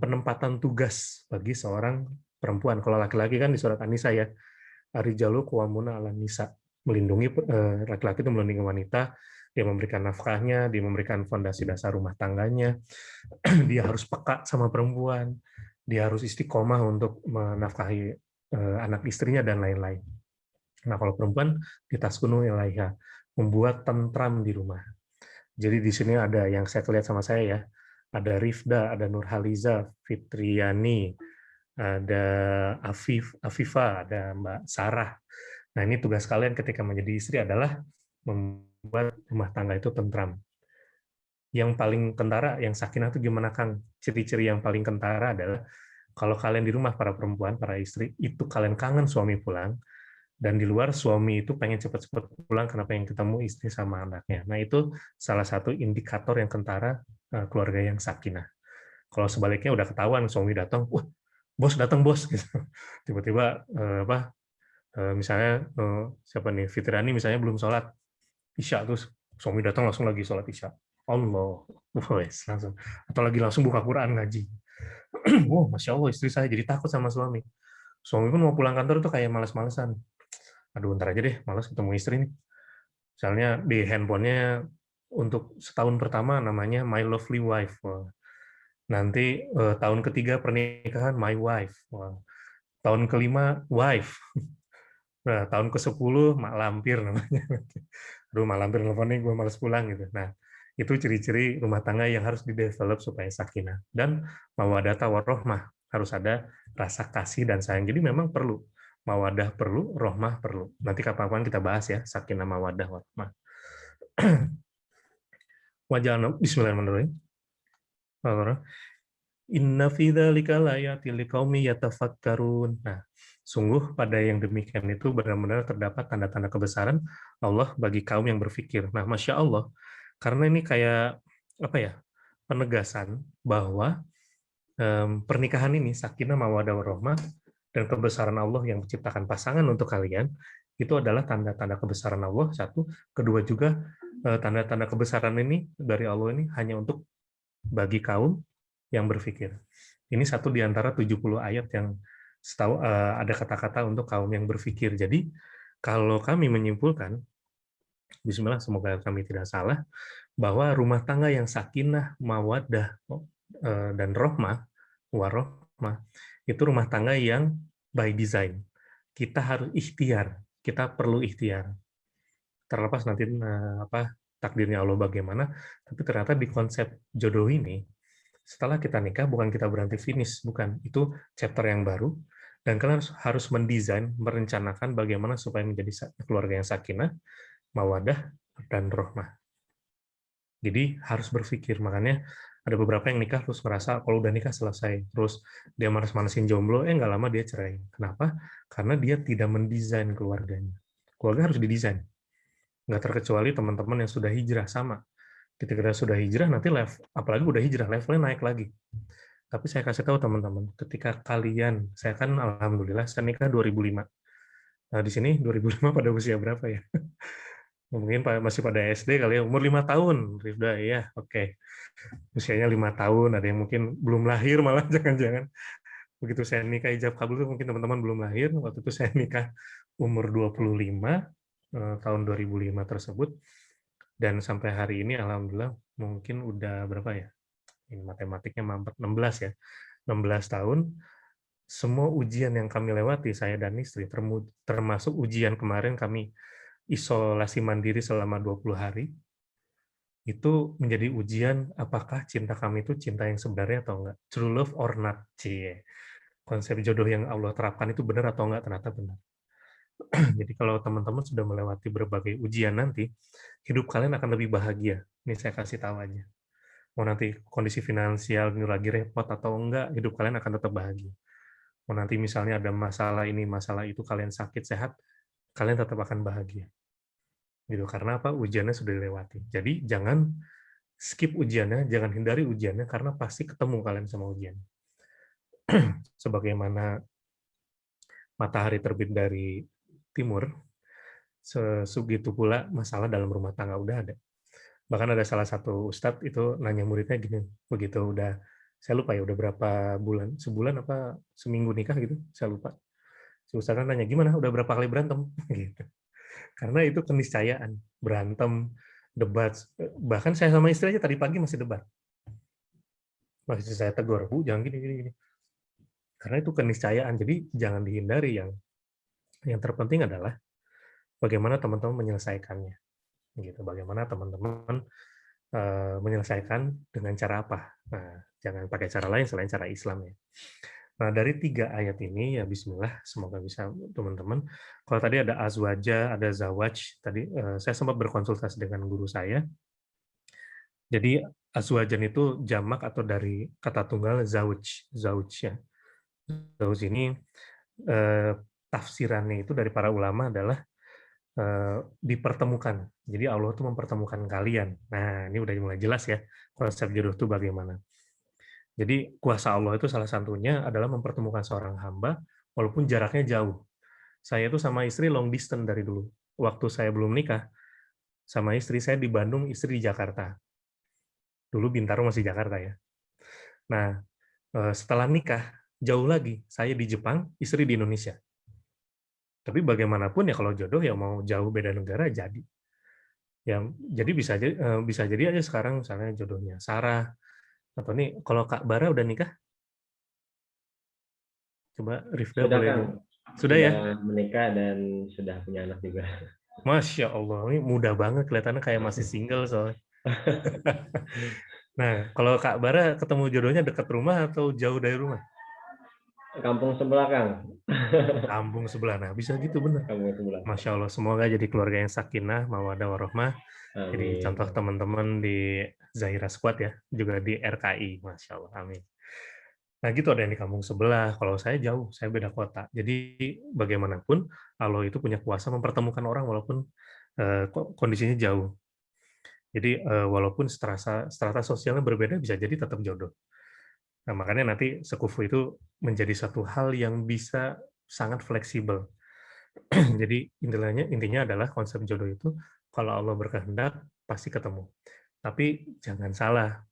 penempatan tugas bagi seorang perempuan. Kalau laki-laki kan di surat An-Nisa ya, Ar-rijalu qawwamuna 'alan nisa, melindungi laki-laki itu melindungi wanita, dia memberikan nafkahnya, dia memberikan fondasi dasar rumah tangganya, dia harus peka sama perempuan, dia harus istiqomah untuk menafkahi anak istrinya, dan lain-lain. Nah, kalau perempuan, ditaskunu ilaiha, membuat tentram di rumah. Jadi di sini ada yang saya lihat sama saya ya, ada Rifda, ada Nurhaliza, Fitriani, ada Afifa, ada Mbak Sarah. Nah, ini tugas kalian ketika menjadi istri adalah membuat rumah tangga itu tentram. Yang paling kentara, yang sakinah itu gimana, Kang? Ciri-ciri yang paling kentara adalah kalau kalian di rumah, para perempuan, para istri, itu kalian kangen suami pulang, dan di luar suami itu pengen cepat-cepat pulang karena pengen ketemu istri sama anaknya. Nah, itu salah satu indikator yang kentara keluarga yang sakinah. Kalau sebaliknya udah ketahuan suami datang, wah, bos datang bos, gitu. Tiba-tiba misalnya siapa nih, Fitriani misalnya belum sholat Isya, terus suami datang langsung lagi sholat Isya. Allah, langsung. Atau lagi langsung buka Quran ngaji. Wow, Masya Allah, istri saya jadi takut sama suami. Suami pun mau pulang kantor tuh kayak malas-malesan. Aduh, ntar aja deh, malas ketemu istri nih. Misalnya di handphonenya untuk setahun pertama namanya My Lovely Wife. Wah. Nanti tahun ketiga pernikahan My Wife. Wah. Tahun kelima Wife. Nah, tahun ke-10 Mak Lampir namanya. Aduh, Mak Lampir nelfon nih, gue malas pulang gitu. Nah, itu ciri-ciri rumah tangga yang harus di-develop supaya sakinah. Dan mawaddata warahmah, harus ada rasa kasih dan sayang. Jadi memang perlu. Mawadah perlu, rohmah perlu. Nanti kapan-kapan kita bahas ya, sakinah, mawadah, warahmah. Wajah bismillahirrahmanirrahim. Inna fi dzalika laayatil liqaumi yatafakkarun. Nah, sungguh pada yang demikian itu benar-benar terdapat tanda-tanda kebesaran Allah bagi kaum yang berpikir. Nah, Masya Allah, karena ini kayak apa ya, penegasan bahwa pernikahan ini sakinah, mawaddah, warahmah, dan kebesaran Allah yang menciptakan pasangan untuk kalian, itu adalah tanda-tanda kebesaran Allah, satu. Kedua juga, tanda-tanda kebesaran ini dari Allah ini hanya untuk bagi kaum yang berpikir. Ini satu di antara 70 ayat yang setahu ada kata-kata untuk kaum yang berpikir. Jadi, kalau kami menyimpulkan, bismillah, semoga kami tidak salah, bahwa rumah tangga yang sakinah, mawaddah, dan rohmah, warohmah, itu rumah tangga yang by design. Kita harus ikhtiar, kita perlu ikhtiar. Terlepas nanti takdirnya Allah bagaimana, tapi ternyata di konsep jodoh ini, setelah kita nikah, bukan kita berhenti finish, bukan. Itu chapter yang baru, dan kalian harus mendesain, merencanakan bagaimana supaya menjadi keluarga yang sakinah, mawadah, dan rahmah. Jadi harus berpikir, makanya ada beberapa yang nikah terus merasa kalau udah nikah selesai, terus dia manas-manasin jomblo, nggak lama dia cerai. Kenapa? Karena dia tidak mendesain keluarganya. Keluarga harus didesain. Nggak terkecuali teman-teman yang sudah hijrah, sama. Ketika kita sudah hijrah, nanti apalagi udah hijrah, levelnya naik lagi. Tapi saya kasih tahu teman-teman, ketika kalian, saya kan alhamdulillah, saya nikah 2005. Nah, di sini 2005 pada usia berapa ya? Mungkin masih pada SD kali ya, umur 5 tahun, Rifda, ya, oke. Usianya 5 tahun, ada yang mungkin belum lahir malah, jangan-jangan. Begitu saya nikah ijab kabul, mungkin teman-teman belum lahir, waktu itu saya nikah umur 25, tahun 2005 tersebut, dan sampai hari ini alhamdulillah mungkin udah berapa ya, ini matematiknya mampet, 16 ya, 16 tahun. Semua ujian yang kami lewati, saya dan istri, termasuk ujian kemarin kami isolasi mandiri selama 20 hari, itu menjadi ujian apakah cinta kami itu cinta yang sebenarnya atau enggak, true love or not. Konsep jodoh yang Allah terapkan itu benar atau enggak, ternyata benar. Jadi kalau teman-teman sudah melewati berbagai ujian nanti, hidup kalian akan lebih bahagia. Ini saya kasih tahu aja. Mau nanti kondisi finansial ini lagi repot atau enggak, hidup kalian akan tetap bahagia. Mau nanti misalnya ada masalah ini, masalah itu, kalian sakit, sehat, kalian tetap akan bahagia. Gitu. Karena apa? Ujiannya sudah dilewati. Jadi jangan skip ujiannya, jangan hindari ujiannya, karena pasti ketemu kalian sama ujian. Sebagaimana matahari terbit dari timur, segitu pula masalah dalam rumah tangga udah ada. Bahkan ada salah satu ustadz itu nanya muridnya gini, begitu udah, saya lupa ya udah berapa bulan, sebulan apa seminggu nikah gitu, saya lupa. Si ustadz nanya, gimana, udah berapa kali berantem? Gitu. Karena itu keniscayaan, berantem, debat. Bahkan saya sama istri aja tadi pagi masih debat. Masih saya tegur, Bu, jangan gini. Karena itu keniscayaan, jadi jangan dihindari. Yang terpenting adalah bagaimana teman-teman menyelesaikannya. Gitu. Bagaimana teman-teman menyelesaikan dengan cara apa. Nah, jangan pakai cara lain selain cara Islam ya. Nah, dari 3 ayat ini, ya bismillah, semoga bisa teman-teman. Kalau tadi ada azwaja, ada zawaj, tadi saya sempat berkonsultasi dengan guru saya. Jadi azwajan itu jamak atau dari kata tunggal zauj ya. Zauj ini tafsirannya itu dari para ulama adalah dipertemukan. Jadi Allah itu mempertemukan kalian. Nah, ini udah mulai jelas ya konsep jodoh itu bagaimana. Jadi kuasa Allah itu salah satunya adalah mempertemukan seorang hamba walaupun jaraknya jauh. Saya itu sama istri long distance dari dulu. Waktu saya belum nikah sama istri, saya di Bandung, istri di Jakarta. Dulu Bintaro masih Jakarta ya. Nah, setelah nikah jauh lagi, saya di Jepang, istri di Indonesia. Tapi bagaimanapun ya kalau jodoh ya mau jauh beda negara jadi. Ya, jadi bisa jadi aja sekarang misalnya jodohnya Sarah. Atau nih, kalau Kak Bara udah nikah? Coba Rifda Sudah, boleh. Kang. Sudah ya? Menikah dan sudah punya anak juga. Masya Allah, ini mudah banget, kelihatannya kayak masih single soalnya. Nah, kalau Kak Bara ketemu jodohnya dekat rumah atau jauh dari rumah? Kampung sebelah, Kang. Kampung sebelah, nah bisa gitu bener. Kampung sebelah. Masya Allah, semoga jadi keluarga yang sakinah, mawaddah warahmah. Jadi contoh teman-teman di Zahira Squad ya, juga di RKI, Masya Allah, amin. Nah gitu, ada yang di kampung sebelah, kalau saya jauh, saya beda kota. Jadi bagaimanapun, Allah itu punya kuasa mempertemukan orang walaupun kondisinya jauh. Jadi walaupun strata sosialnya berbeda, bisa jadi tetap jodoh. Nah makanya nanti sekufu itu menjadi satu hal yang bisa sangat fleksibel. Jadi intinya adalah konsep jodoh itu, kalau Allah berkehendak, pasti ketemu. Tapi jangan salah,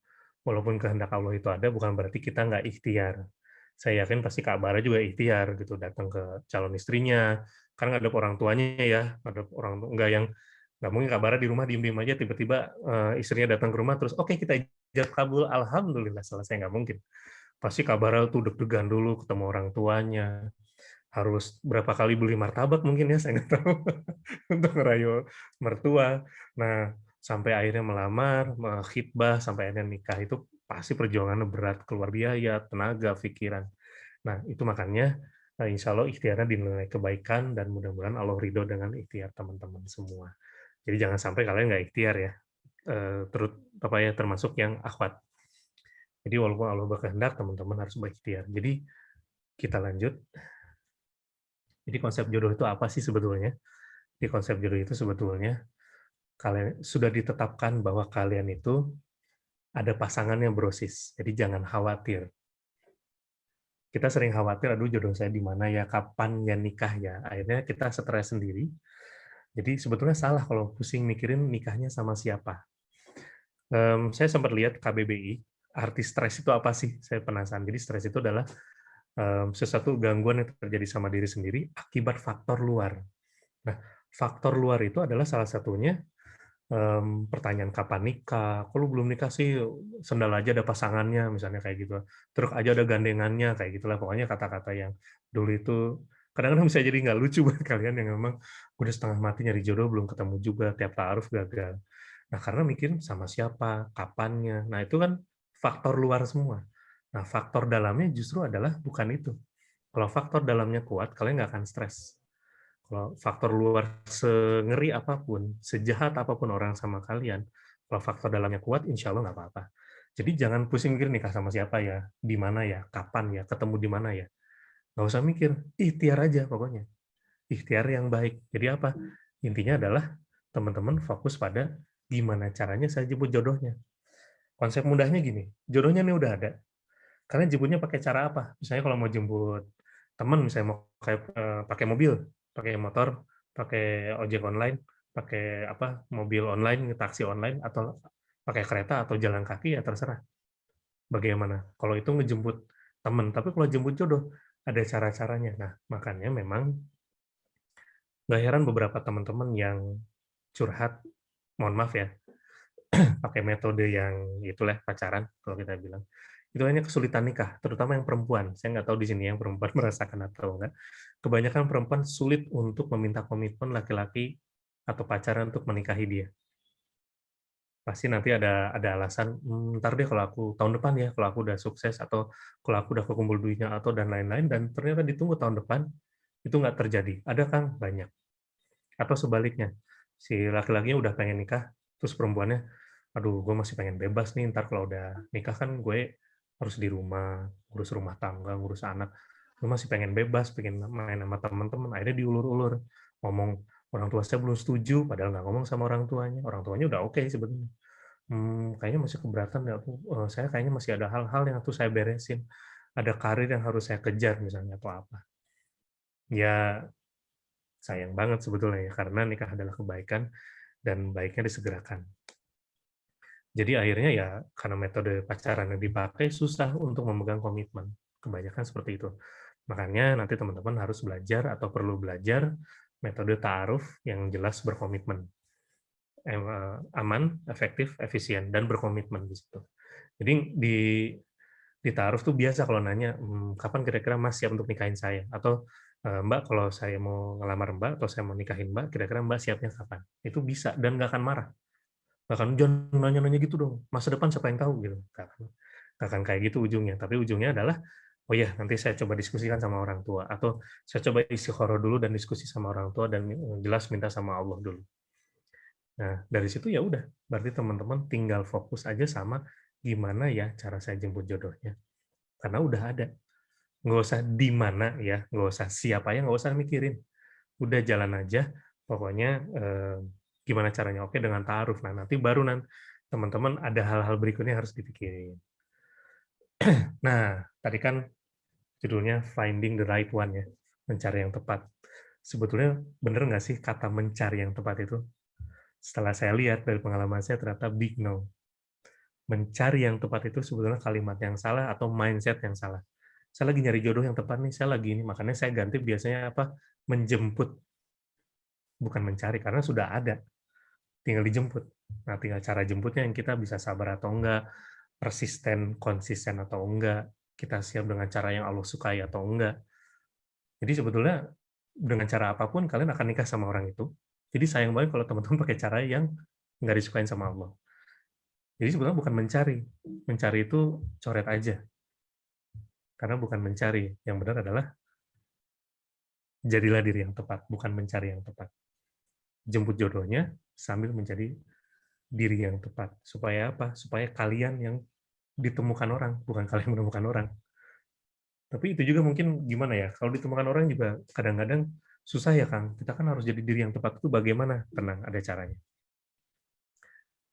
walaupun kehendak Allah itu ada, bukan berarti kita nggak ikhtiar. Saya yakin pasti Kak Bara juga ikhtiar, gitu, datang ke calon istrinya, karena ada orang tuanya ya, ada orang tua, nggak mungkin Kak Bara di rumah diem-diem aja, tiba-tiba istrinya datang ke rumah, terus oke, kita ijab kabul, alhamdulillah selesai, nggak mungkin. Pasti Kak Bara tuh deg-degan dulu, ketemu orang tuanya, harus berapa kali beli martabak mungkin ya, saya nggak tahu, untuk ngerayu mertua. Nah, sampai akhirnya melamar, khitbah, sampai akhirnya nikah itu pasti perjuangannya berat, keluar biaya, tenaga, pikiran. Nah, itu makanya insya Allah ikhtiarnya dinilai kebaikan dan mudah-mudahan Allah ridho dengan ikhtiar teman-teman semua. Jadi jangan sampai kalian nggak ikhtiar ya, termasuk yang akhwat. Jadi walaupun Allah berkehendak, teman-teman harus berikhtiar. Jadi kita lanjut. Jadi konsep jodoh itu apa sih sebetulnya? Di konsep jodoh itu sebetulnya kalian sudah ditetapkan bahwa kalian itu ada pasangan yang brosis. Jadi jangan khawatir. Kita sering khawatir, aduh jodoh saya di mana ya, kapan ya nikah ya. Akhirnya kita stres sendiri. Jadi sebetulnya salah kalau pusing mikirin nikahnya sama siapa. Saya sempat lihat KBBI, arti stres itu apa sih? Saya penasaran. Jadi stres itu adalah sesuatu gangguan yang terjadi sama diri sendiri akibat faktor luar. Nah, faktor luar itu adalah salah satunya pertanyaan kapan nikah, kalau belum nikah sih sendal aja ada pasangannya, misalnya kayak gitu. Truk aja ada gandengannya, kayak gitulah. Pokoknya kata-kata yang dulu itu kadang-kadang bisa jadi nggak lucu buat kalian yang memang udah setengah mati nyari jodoh belum ketemu juga, tiap ta'aruf gagal. Nah, karena mikir sama siapa, kapannya. Nah, itu kan faktor luar semua. Nah, faktor dalamnya justru adalah bukan itu. Kalau faktor dalamnya kuat, kalian nggak akan stres. Kalau faktor luar sengeri apapun, sejahat apapun orang sama kalian, kalau faktor dalamnya kuat, insya Allah nggak apa-apa. Jadi jangan pusing mikir nikah sama siapa ya, di mana ya, kapan ya, ketemu di mana ya. Nggak usah mikir, ikhtiar aja pokoknya. Ikhtiar yang baik. Jadi apa? Intinya adalah teman-teman fokus pada gimana caranya saya jemput jodohnya. Konsep mudahnya gini, jodohnya nih udah ada. Kalian jemputnya pakai cara apa? Misalnya kalau mau jemput teman, misalnya mau kayak pakai mobil, pakai motor, pakai ojek online, pakai mobil online, taksi online, atau pakai kereta atau jalan kaki ya terserah. Bagaimana? Kalau itu ngejemput teman, tapi kalau jemput jodoh ada cara-caranya. Nah, makanya memang nggak heran beberapa teman-teman yang curhat, mohon maaf ya, pakai metode yang itulah pacaran kalau kita bilang. Itu hanya kesulitan nikah, terutama yang perempuan. Saya nggak tahu di sini yang perempuan merasakan atau enggak. Kebanyakan perempuan sulit untuk meminta komitmen laki-laki atau pacaran untuk menikahi dia. Pasti nanti ada alasan, ntar deh kalau aku tahun depan ya, kalau aku udah sukses, atau kalau aku udah kekumpul duitnya, atau dan lain-lain, dan ternyata ditunggu tahun depan, itu nggak terjadi. Ada Kang? Banyak. Atau sebaliknya, si laki-lakinya udah pengen nikah, terus perempuannya, aduh gue masih pengen bebas nih, ntar kalau udah nikah kan gue harus di rumah, ngurus rumah tangga, ngurus anak. Gue masih pengen bebas, pengen main sama teman-teman. Akhirnya diulur-ulur. Ngomong, orang tua saya belum setuju, padahal nggak ngomong sama orang tuanya. Orang tuanya udah oke sebetulnya. Kayaknya masih keberatan. Saya kayaknya masih ada hal-hal yang harus saya beresin. Ada karir yang harus saya kejar misalnya, atau apa. Ya, sayang banget sebetulnya ya, karena nikah adalah kebaikan, dan baiknya disegerakan. Jadi akhirnya ya karena metode pacaran yang dipakai susah untuk memegang komitmen. Kebanyakan seperti itu. Makanya nanti teman-teman harus belajar atau perlu belajar metode ta'aruf yang jelas berkomitmen. Aman, efektif, efisien, dan berkomitmen di situ. Jadi di ta'aruf tuh biasa kalau nanya, kapan kira-kira Mas siap untuk nikahin saya? Atau Mbak, kalau saya mau ngelamar Mbak atau saya mau nikahin Mbak, kira-kira Mbak siapnya kapan? Itu bisa dan nggak akan marah. Bahkan jangan nanya-nanya gitu dong, masa depan siapa yang tahu gitu. Nggak akan kayak gitu ujungnya, tapi ujungnya adalah, oh ya nanti saya coba diskusikan sama orang tua, atau saya coba istikharah dulu dan diskusi sama orang tua, dan jelas minta sama Allah dulu. Nah dari situ ya udah, berarti teman-teman tinggal fokus aja sama gimana ya cara saya jemput jodohnya, karena udah ada. Nggak usah di mana ya, nggak usah siapa ya, nggak usah mikirin. Udah jalan aja, pokoknya gimana caranya oke dengan ta'aruf. Nah, nanti baru teman-teman ada hal-hal berikutnya harus dipikirin. Nah, tadi kan judulnya Finding the Right One ya, mencari yang tepat. Sebetulnya bener nggak sih kata mencari yang tepat itu? Setelah saya lihat dari pengalaman saya, ternyata big no. Mencari yang tepat itu sebetulnya kalimat yang salah atau mindset yang salah. Saya lagi nyari jodoh yang tepat nih, saya lagi ini, makanya saya ganti biasanya menjemput. Bukan mencari, karena sudah ada. Tinggal dijemput. Nah, tinggal cara jemputnya yang kita bisa sabar atau enggak, persisten, konsisten atau enggak, kita siap dengan cara yang Allah sukai atau enggak. Jadi sebetulnya dengan cara apapun kalian akan nikah sama orang itu. Jadi sayang banget kalau teman-teman pakai cara yang nggak disukain sama Allah. Jadi sebetulnya bukan mencari itu coret aja, karena bukan mencari. Yang benar adalah jadilah diri yang tepat, bukan mencari yang tepat. Jemput jodohnya sambil menjadi diri yang tepat. Supaya apa? Supaya kalian yang ditemukan orang, bukan kalian menemukan orang. Tapi itu juga mungkin gimana ya, kalau ditemukan orang juga kadang-kadang susah ya Kang. Kita kan harus jadi diri yang tepat itu bagaimana? Tenang, ada caranya.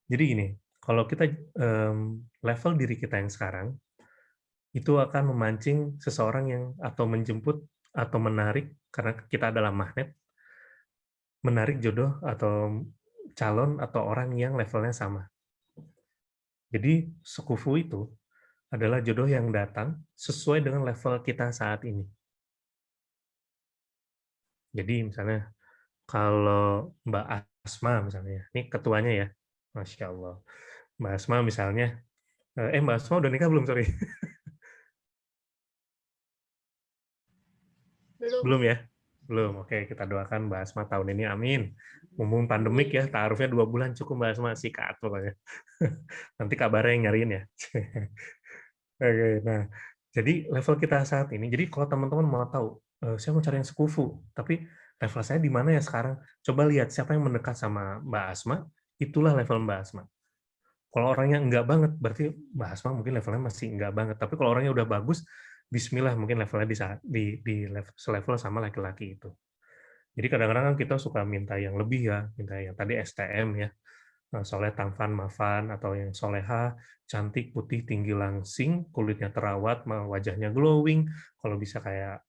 Jadi gini, kalau kita level diri kita yang sekarang, itu akan memancing seseorang yang atau menjemput atau menarik, karena kita adalah magnet, menarik jodoh atau calon atau orang yang levelnya sama. Jadi sekufu itu adalah jodoh yang datang sesuai dengan level kita saat ini. Jadi misalnya kalau Mbak Asma misalnya, ini ketuanya ya, Masya Allah. Mbak Asma misalnya, Mbak Asma udah nikah belum, sorry? Belum ya? Belum, oke, kita doakan Mbak Asma tahun ini, amin. Mumpung pandemik ya, ta'arufnya 2 bulan cukup Mbak Asma, sikat pokoknya. Nanti kabarnya yang nyariin ya. Oke, nah, jadi level kita saat ini, jadi kalau teman-teman mau tahu, saya mau cari yang sekufu, tapi level saya di mana ya sekarang? Coba lihat siapa yang mendekat sama Mbak Asma, itulah level Mbak Asma. Kalau orangnya enggak banget, berarti Mbak Asma mungkin levelnya masih enggak banget. Tapi kalau orangnya udah bagus, bismillah mungkin levelnya di level selevel sama laki-laki itu. Jadi kadang-kadang kan kita suka minta yang lebih ya, minta yang tadi STM ya, soleh tamfan mafan, atau yang soleha, cantik, putih, tinggi langsing, kulitnya terawat, wajahnya glowing, kalau bisa kayak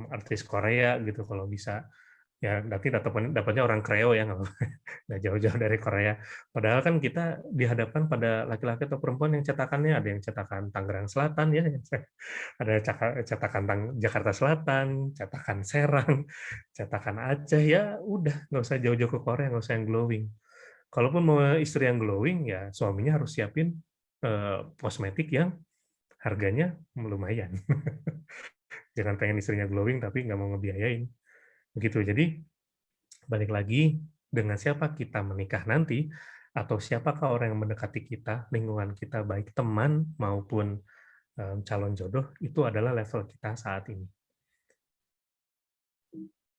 artis Korea gitu, kalau bisa ya nanti dapatnya orang Kreo ya, nggak jauh-jauh dari Korea. Padahal kan kita dihadapkan pada laki-laki atau perempuan yang cetakannya ada yang cetakan Tangerang Selatan ya, ada cetakan Jakarta Selatan, cetakan Serang, cetakan Aceh, ya udah nggak usah jauh-jauh ke Korea, nggak usah yang glowing. Kalaupun mau istri yang glowing, ya suaminya harus siapin kosmetik yang harganya lumayan. Jangan pengen istrinya glowing tapi nggak mau ngebiayain. Begitu. Jadi balik lagi, dengan siapa kita menikah nanti, atau siapakah orang yang mendekati kita, lingkungan kita, baik teman maupun calon jodoh, itu adalah level kita saat ini.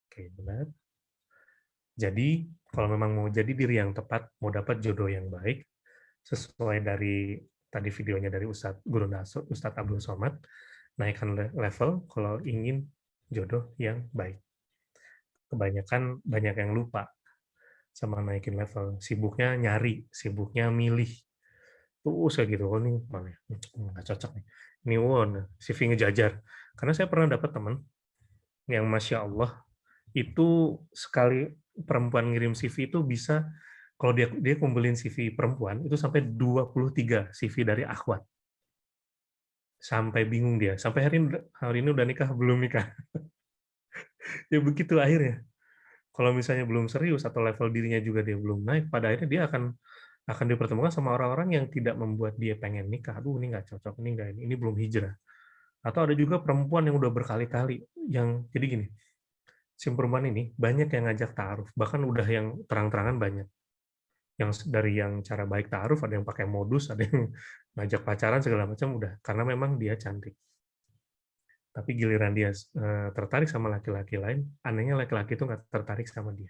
Oke, benar. Jadi, kalau memang mau jadi diri yang tepat, mau dapat jodoh yang baik, sesuai dari tadi videonya dari Ustadz Abdul Somad, naikkan level kalau ingin jodoh yang baik. Kebanyakan banyak yang lupa sama naikin level, sibuknya nyari, sibuknya milih, terus kayak gitu. Oh nih mana nggak cocok nih, ini CV ngejajar. Karena saya pernah dapat teman yang Masya Allah itu sekali perempuan ngirim CV itu bisa, kalau dia kumpulin CV perempuan itu sampai 23 CV dari akhwat, sampai bingung dia, sampai hari ini udah nikah belum nikah. Ya begitu akhirnya. Kalau misalnya belum serius atau level dirinya juga dia belum naik, pada akhirnya dia akan dipertemukan sama orang-orang yang tidak membuat dia pengen nikah. Aduh, ini nggak cocok, ini belum hijrah. Atau ada juga perempuan yang udah berkali-kali, yang jadi gini, si perempuan ini banyak yang ngajak ta'aruf, bahkan udah yang terang-terangan banyak. Yang dari yang cara baik ta'aruf, ada yang pakai modus, ada yang ngajak pacaran segala macam udah, karena memang dia cantik. Tapi giliran dia tertarik sama laki-laki lain, anehnya laki-laki itu nggak tertarik sama dia.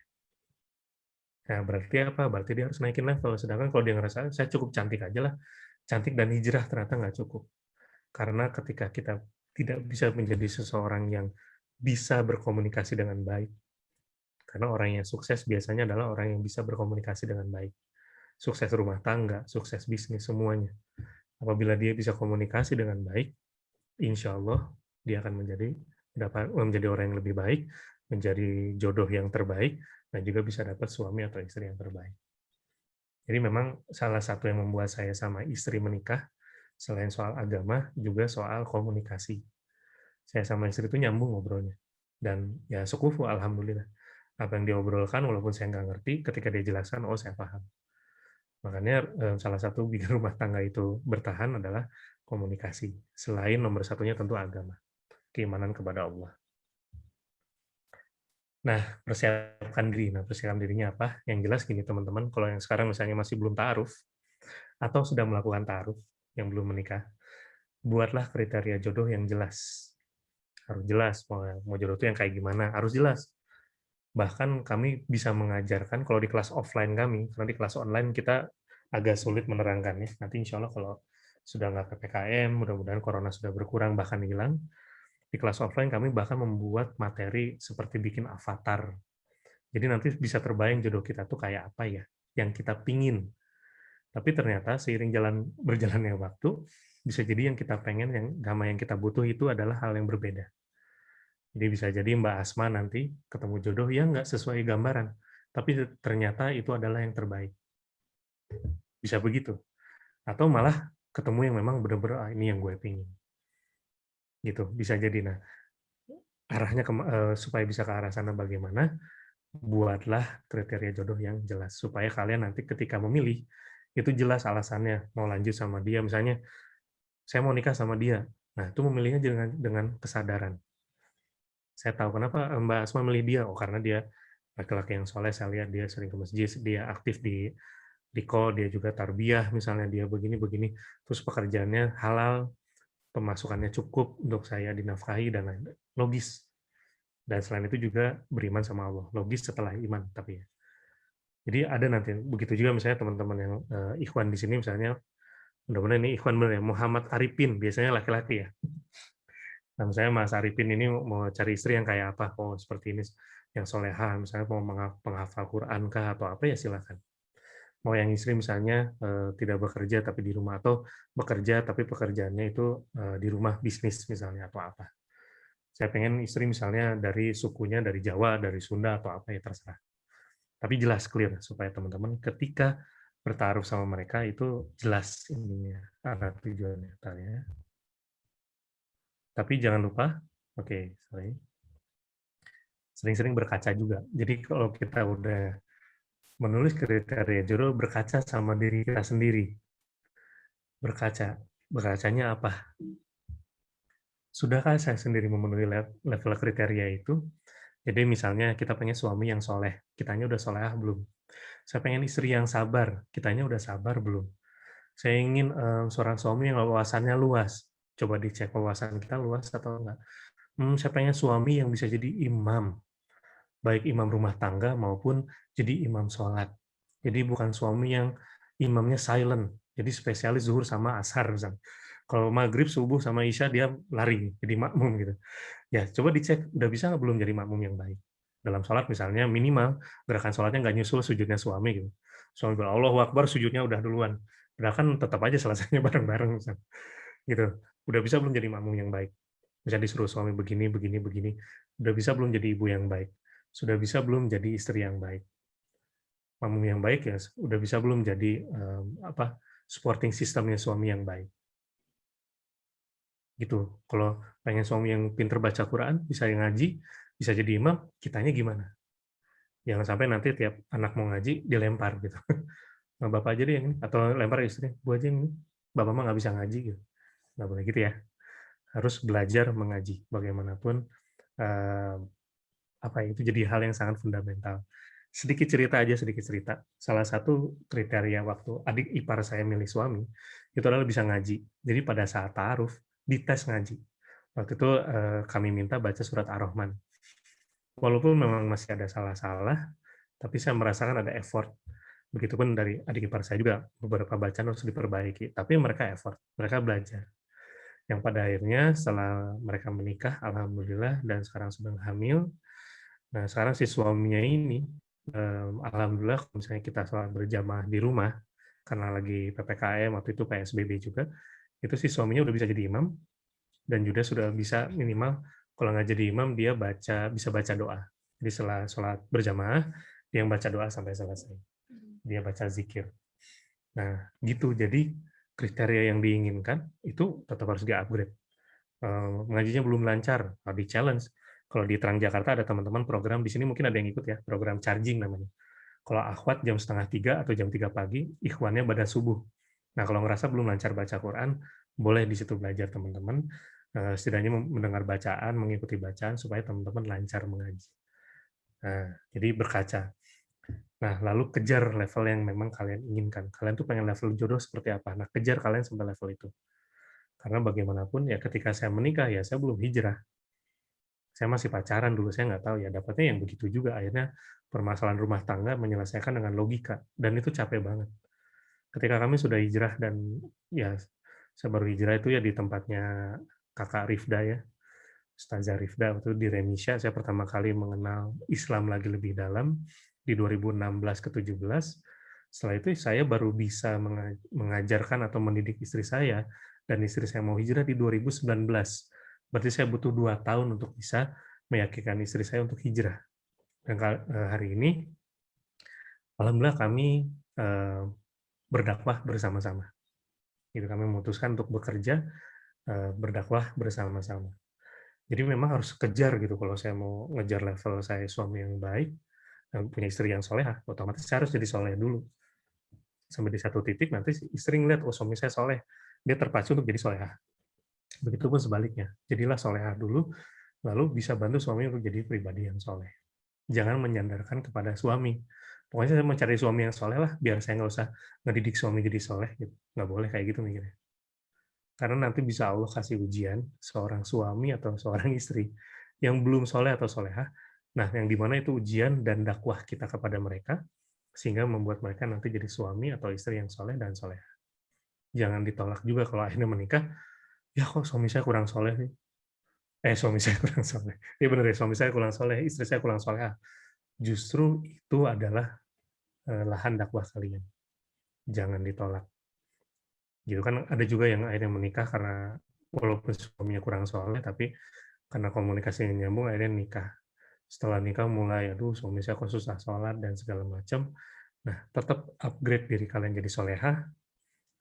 Nah, berarti apa? Berarti dia harus naikin level. Sedangkan kalau dia ngerasa, saya cukup cantik aja lah, cantik dan hijrah ternyata nggak cukup. Karena ketika kita tidak bisa menjadi seseorang yang bisa berkomunikasi dengan baik, karena orang yang sukses biasanya adalah orang yang bisa berkomunikasi dengan baik. Sukses rumah tangga, sukses bisnis, semuanya. Apabila dia bisa komunikasi dengan baik, insya Allah dia akan menjadi orang yang lebih baik, menjadi jodoh yang terbaik, dan juga bisa dapat suami atau istri yang terbaik. Jadi memang salah satu yang membuat saya sama istri menikah, selain soal agama, juga soal komunikasi. Saya sama istri itu nyambung ngobrolnya. Dan ya sekufu, alhamdulillah. Apa yang dia obrolkan, walaupun saya nggak ngerti, ketika dia jelaskan, oh saya paham. Makanya salah satu bikin rumah tangga itu bertahan adalah komunikasi. Selain nomor satunya tentu agama. Keimanan kepada Allah. Nah, persiapkan diri. Nah, persiapkan dirinya apa? Yang jelas gini teman-teman, kalau yang sekarang misalnya masih belum ta'aruf, atau sudah melakukan ta'aruf, yang belum menikah, buatlah kriteria jodoh yang jelas. Harus jelas, mau jodoh itu yang kayak gimana, harus jelas. Bahkan kami bisa mengajarkan, kalau di kelas offline kami, karena di kelas online kita agak sulit menerangkannya. Nanti insya Allah kalau sudah nggak PPKM, mudah-mudahan corona sudah berkurang, bahkan hilang, di kelas offline kami bahkan membuat materi seperti bikin avatar. Jadi nanti bisa terbayang jodoh kita tuh kayak apa ya, yang kita pingin. Tapi ternyata seiring berjalannya waktu, bisa jadi yang kita pengen, yang sama yang kita butuh itu adalah hal yang berbeda. Jadi bisa jadi Mbak Asma nanti ketemu jodoh yang nggak sesuai gambaran, tapi ternyata itu adalah yang terbaik. Bisa begitu. Atau malah ketemu yang memang benar-benar ini yang gue pingin. Gitu, bisa jadi. Nah, arahnya supaya bisa ke arah sana bagaimana? Buatlah kriteria jodoh yang jelas supaya kalian nanti ketika memilih itu jelas alasannya mau lanjut sama dia, misalnya saya mau nikah sama dia. Nah, itu memilihnya dengan kesadaran. Saya tahu kenapa Mbak Asma milih dia, karena dia laki-laki yang soleh, saya lihat dia sering ke masjid, dia aktif di call, dia juga tarbiyah, misalnya dia begini-begini, terus pekerjaannya halal, pemasukannya cukup untuk saya dinafkahi, dan lain logis. Dan selain itu juga beriman sama Allah, logis setelah iman, tapi ya. Jadi ada nanti, begitu juga misalnya teman-teman yang ikhwan di sini, misalnya, mudah-mudahan ini ikhwan benar ya, Muhammad Arifin, biasanya laki-laki ya. Nah, misalnya Mas Arifin ini mau cari istri yang kayak apa? Oh, seperti ini, yang soleha, misalnya mau penghafal Quran kah atau apa ya silakan. Mau yang istri misalnya tidak bekerja tapi di rumah, atau bekerja tapi pekerjaannya itu di rumah bisnis misalnya atau apa. Saya pengen istri misalnya dari sukunya dari Jawa, dari Sunda atau apa ya terserah. Tapi jelas clear supaya teman-teman ketika bertaruh sama mereka itu jelas ininya arah tujuannya ya. Tapi jangan lupa, sering-sering berkaca juga. Jadi kalau kita udah menulis kriteria jodoh, berkaca sama diri kita sendiri. Berkacanya apa? Sudahkah saya sendiri memenuhi level kriteria itu? Jadi misalnya kita pengen suami yang soleh, kitanya udah soleh belum? Saya pengen istri yang sabar, kitanya udah sabar belum? Saya ingin seorang suami yang wawasannya luas. Coba dicek wawasan kita luas atau enggak. Saya pengen suami yang bisa jadi imam, baik imam rumah tangga maupun jadi imam sholat. Jadi bukan suami yang imamnya silent, jadi spesialis zuhur sama ashar misalnya. Kalau maghrib, subuh, sama isya dia lari, jadi makmum gitu. Ya, coba dicek, udah bisa nggak belum jadi makmum yang baik. Dalam sholat misalnya, minimal gerakan sholatnya nggak nyusul sujudnya suami gitu. Suami bilang, Allahu Akbar, sujudnya udah duluan. Gerakan tetap aja selesainya bareng-bareng misalnya. Gitu. Udah bisa belum jadi makmum yang baik. Misalnya disuruh suami begini, begini, begini. Udah bisa belum jadi ibu yang baik. Sudah bisa belum jadi istri yang baik. Makmum yang baik ya, udah bisa belum jadi supporting sistemnya suami yang baik. Gitu. Kalau pengen suami yang pinter baca Quran, bisa ngaji, bisa jadi imam, kitanya gimana? Jangan sampai nanti tiap anak mau ngaji, dilempar gitu. Nah, bapak aja deh yang ini, atau lempar istri, bu aja yang ini, bapak mah nggak bisa ngaji gitu. Nggak boleh gitu ya. Harus belajar mengaji, bagaimanapun itu jadi hal yang sangat fundamental. Sedikit cerita. Salah satu kriteria waktu adik ipar saya milih suami, itu adalah bisa ngaji. Jadi pada saat ta'aruf, dites ngaji. Waktu itu kami minta baca surat Ar-Rahman. Walaupun memang masih ada salah-salah, tapi saya merasakan ada effort. Begitupun dari adik ipar saya juga, beberapa bacaan harus diperbaiki. Tapi mereka effort, mereka belajar. Yang pada akhirnya setelah mereka menikah, alhamdulillah, dan sekarang sedang hamil. Nah, sekarang si suaminya ini, alhamdulillah, misalnya kita sholat berjamaah di rumah, karena lagi PPKM, waktu itu PSBB juga, itu si suaminya udah bisa jadi imam, dan juga sudah bisa minimal, kalau nggak jadi imam, dia bisa baca doa. Jadi setelah sholat berjamaah, dia yang baca doa sampai selesai. Dia baca zikir. Nah, gitu. Jadi, kriteria yang diinginkan, itu tetap harus di-upgrade. Mengajinya belum lancar, di challenge. Kalau di Terang Jakarta ada teman-teman program, di sini mungkin ada yang ikut ya, program charging namanya. Kalau akhwat jam 2:30 atau jam 3 pagi, ikhwannya pada subuh. Nah, kalau ngerasa belum lancar baca Quran, boleh di situ belajar teman-teman, setidaknya mendengar bacaan, mengikuti bacaan, supaya teman-teman lancar mengaji. Nah, jadi berkaca. Nah, lalu kejar level yang memang kalian inginkan. Kalian tuh pengen level jodoh seperti apa? Nah, kejar kalian sampai level itu. Karena bagaimanapun ya ketika saya menikah ya saya belum hijrah. Saya masih pacaran dulu, saya nggak tahu ya dapatnya yang begitu juga. Akhirnya permasalahan rumah tangga menyelesaikan dengan logika dan itu capek banget. Ketika kami sudah hijrah dan ya saya baru hijrah itu ya di tempatnya kakak Rifda ya, Ustazah Rifda waktu itu di Remisya saya pertama kali mengenal Islam lagi lebih dalam di 2016 ke 17. Setelah itu saya baru bisa mengajarkan atau mendidik istri saya dan istri saya mau hijrah di 2019. Berarti saya butuh 2 tahun untuk bisa meyakinkan istri saya untuk hijrah. Dan hari ini alhamdulillah kami berdakwah bersama-sama. Gitu, kami memutuskan untuk bekerja berdakwah bersama-sama. Jadi memang harus kejar gitu kalau saya mau ngejar level saya suami yang baik, punya istri yang solehah, otomatis saya harus jadi soleh dulu. Sampai di satu titik nanti istri ngeliat, oh suami saya soleh, dia terpacu untuk jadi solehah. Begitupun sebaliknya, jadilah solehah dulu, lalu bisa bantu suami untuk jadi pribadi yang soleh. Jangan menyandarkan kepada suami. Pokoknya saya mencari suami yang soleh lah, biar saya nggak usah ngedidik suami jadi soleh. Gitu. Nggak boleh kayak gitu mikirnya. Karena nanti bisa Allah kasih ujian seorang suami atau seorang istri yang belum soleh atau solehah. Nah, yang dimana itu ujian dan dakwah kita kepada mereka, sehingga membuat mereka nanti jadi suami atau istri yang soleh dan solehah. Jangan ditolak juga kalau akhirnya menikah, ya kok suami saya kurang soleh nih. Suami saya kurang soleh. Iya benar ya, suami saya kurang soleh, istri saya kurang solehah. Justru itu adalah lahan dakwah kalian. Jangan ditolak. Gitu kan ada juga yang akhirnya menikah karena walaupun suaminya kurang soleh, tapi karena komunikasi yang nyambung akhirnya nikah. Setelah nikah mulai, aduh suami saya kok susah sholat dan segala macam. Nah, tetap upgrade diri kalian jadi solehah,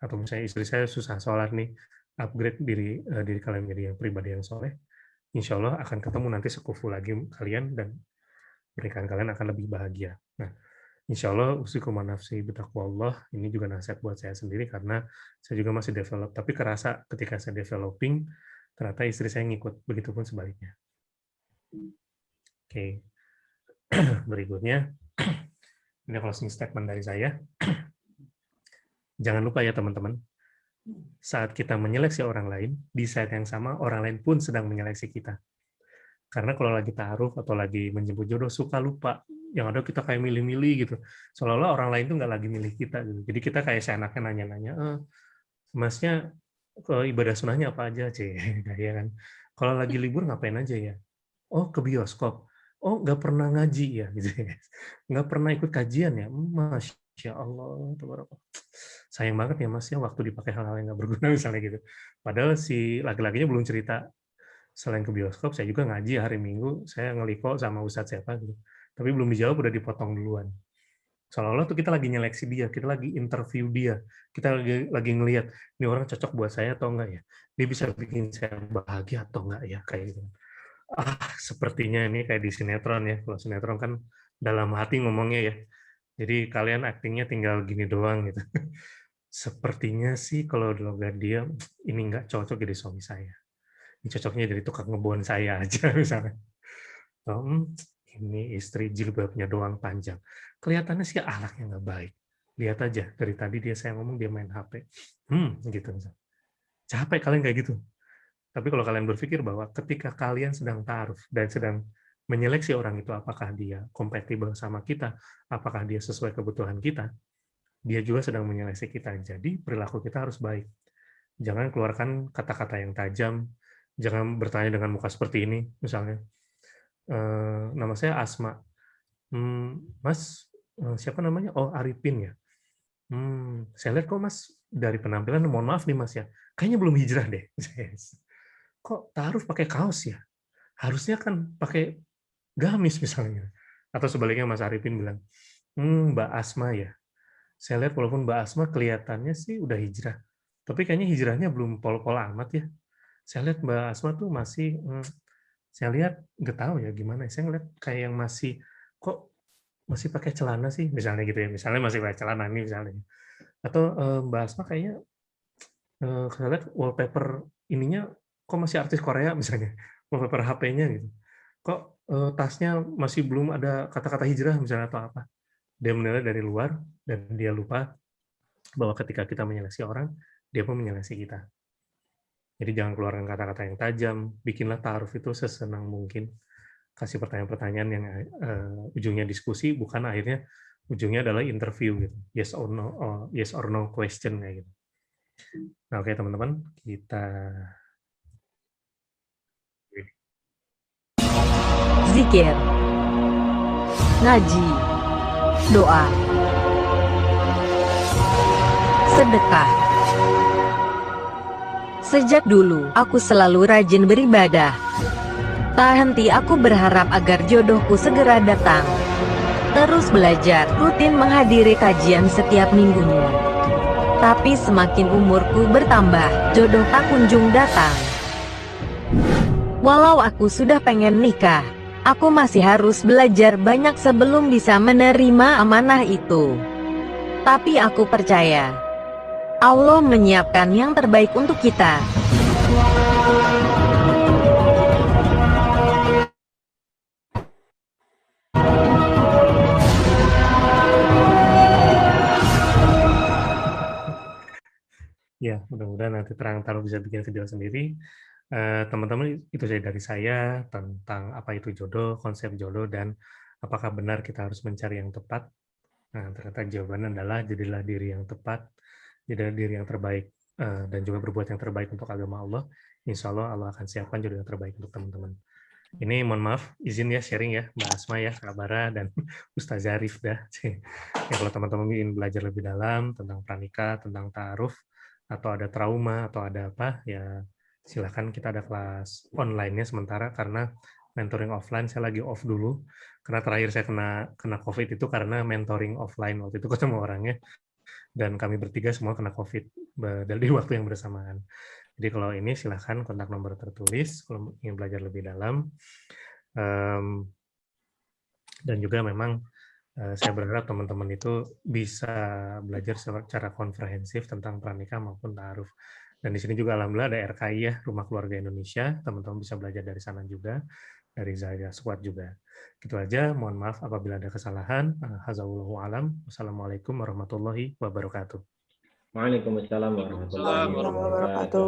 atau misalnya istri saya susah sholat nih, upgrade diri kalian jadi yang pribadi yang soleh. Insya Allah akan ketemu nanti sekufu lagi kalian dan pernikahan kalian akan lebih bahagia. Nah, insya Allah usikum nafsi bitaqwallah, ini juga nasihat buat saya sendiri karena saya juga masih develop, tapi kerasa ketika saya developing, ternyata istri saya ngikut, begitupun sebaliknya. Oke. Berikutnya, ini closing statement dari saya. Jangan lupa ya teman-teman, saat kita menyeleksi orang lain, di saat yang sama orang lain pun sedang menyeleksi kita. Karena kalau lagi ta'aruf atau lagi menjemput jodoh, suka lupa. Yang ada kita kayak milih-milih gitu. Seolah-olah orang lain tuh nggak lagi milih kita. Gitu. Jadi kita kayak seenaknya nanya-nanya, masnya ibadah sunahnya apa aja, ya kan? Kalau lagi libur ngapain aja ya? Oh, ke bioskop. Oh, nggak pernah ngaji ya, gitu ya. Nggak pernah ikut kajian ya. Masya Allah, sayang banget ya mas ya waktu dipakai hal-hal yang nggak berguna misalnya gitu. Padahal si laki-lakinya belum cerita. Selain ke bioskop, saya juga ngaji hari Minggu, saya ngeliko sama Ustadz siapa gitu. Tapi belum dijawab, udah dipotong duluan. Seolah-olah tuh kita lagi nyeleksi dia, kita lagi interview dia, kita lagi ngelihat, ini orang cocok buat saya atau enggak ya? Dia bisa bikin saya bahagia atau enggak ya? Kayak gitu. Sepertinya ini kayak di sinetron ya. Kalau sinetron kan dalam hati ngomongnya ya. Jadi kalian aktingnya tinggal gini doang gitu. Sepertinya sih kalau logat dia, ini enggak cocok jadi suami saya. Ini cocoknya jadi tukang ngebon saya aja misalnya. Ini istri jilbabnya doang panjang. Kelihatannya sih akhlaknya nggak baik. Lihat aja, dari tadi saya ngomong dia main HP. Gitu. Capek kalian kayak gitu. Tapi kalau kalian berpikir bahwa ketika kalian sedang ta'aruf dan sedang menyeleksi orang itu, apakah dia kompatibel sama kita, apakah dia sesuai kebutuhan kita, dia juga sedang menyeleksi kita. Jadi perilaku kita harus baik. Jangan keluarkan kata-kata yang tajam, jangan bertanya dengan muka seperti ini, misalnya. Nama saya Asma. Mas, siapa namanya? Oh, Arifin ya. Saya lihat kok Mas, dari penampilan, mohon maaf nih Mas ya, kayaknya belum hijrah deh. Kok ta'aruf pakai kaos ya? Harusnya kan pakai gamis misalnya. Atau sebaliknya Mas Arifin bilang, Mbak Asma ya. Saya lihat walaupun Mbak Asma kelihatannya sih udah hijrah, tapi kayaknya hijrahnya belum pol-pol amat ya. Saya lihat Mbak Asma tuh masih, saya lihat nggak tahu ya gimana. Saya ngeliat kayak yang kok masih pakai celana sih, misalnya gitu ya. Misalnya masih pakai celana nih misalnya. Atau Mbak Asma kayaknya, saya lihat wallpaper ininya kok masih artis Korea misalnya, wallpaper HP-nya gitu. Kok tasnya masih belum ada kata-kata hijrah misalnya atau apa. Dia menilai dari luar dan dia lupa bahwa ketika kita menyeleksi orang, dia pun menyeleksi kita. Jadi jangan keluarkan kata-kata yang tajam, bikinlah ta'aruf itu sesenang mungkin. Kasih pertanyaan-pertanyaan yang ujungnya diskusi, bukan akhirnya ujungnya adalah interview gitu. Yes or no question kayak gitu. Nah, oke teman-teman, kita Zikir, ngaji, doa, sedekah. Sejak dulu, aku selalu rajin beribadah. Tak henti aku berharap agar jodohku segera datang. Terus belajar, rutin menghadiri kajian setiap minggunya. Tapi semakin umurku bertambah, jodoh tak kunjung datang. Walau aku sudah pengen nikah, aku masih harus belajar banyak sebelum bisa menerima amanah itu. Tapi aku percaya, Allah menyiapkan yang terbaik untuk kita. Ya, mudah-mudahan nanti Terang Taruf bisa bikin video sendiri. Teman-teman, itu saja dari saya tentang apa itu jodoh, konsep jodoh, dan apakah benar kita harus mencari yang tepat. Nah, ternyata jawabannya adalah jadilah diri yang tepat, jadilah diri yang terbaik, dan juga berbuat yang terbaik untuk agama Allah. Insya Allah Allah akan siapkan jodoh yang terbaik untuk teman-teman. Ini mohon maaf, izin ya sharing ya, Mbak Asma ya, Kak Bara, dan Ustaz Zarif dah. Ya, kalau teman-teman ingin belajar lebih dalam tentang pranikah, tentang ta'aruf, atau ada trauma, atau ada apa, ya silahkan kita ada kelas online-nya sementara, karena mentoring offline saya lagi off dulu, karena terakhir saya kena COVID itu karena mentoring offline, waktu itu ketemu orangnya, dan kami bertiga semua kena COVID dari waktu yang bersamaan. Jadi kalau ini silahkan kontak nomor tertulis kalau ingin belajar lebih dalam. Dan juga memang saya berharap teman-teman itu bisa belajar secara komprehensif tentang pranikah maupun ta'aruf. Dan di sini juga alhamdulillah ada RKI ya, Rumah Keluarga Indonesia. Teman-teman bisa belajar dari sana juga, dari Zaya Squad juga. Gitu aja, mohon maaf apabila ada kesalahan. Hazawallahu alam. Wassalamualaikum warahmatullahi wabarakatuh. Waalaikumsalam warahmatullahi wabarakatuh.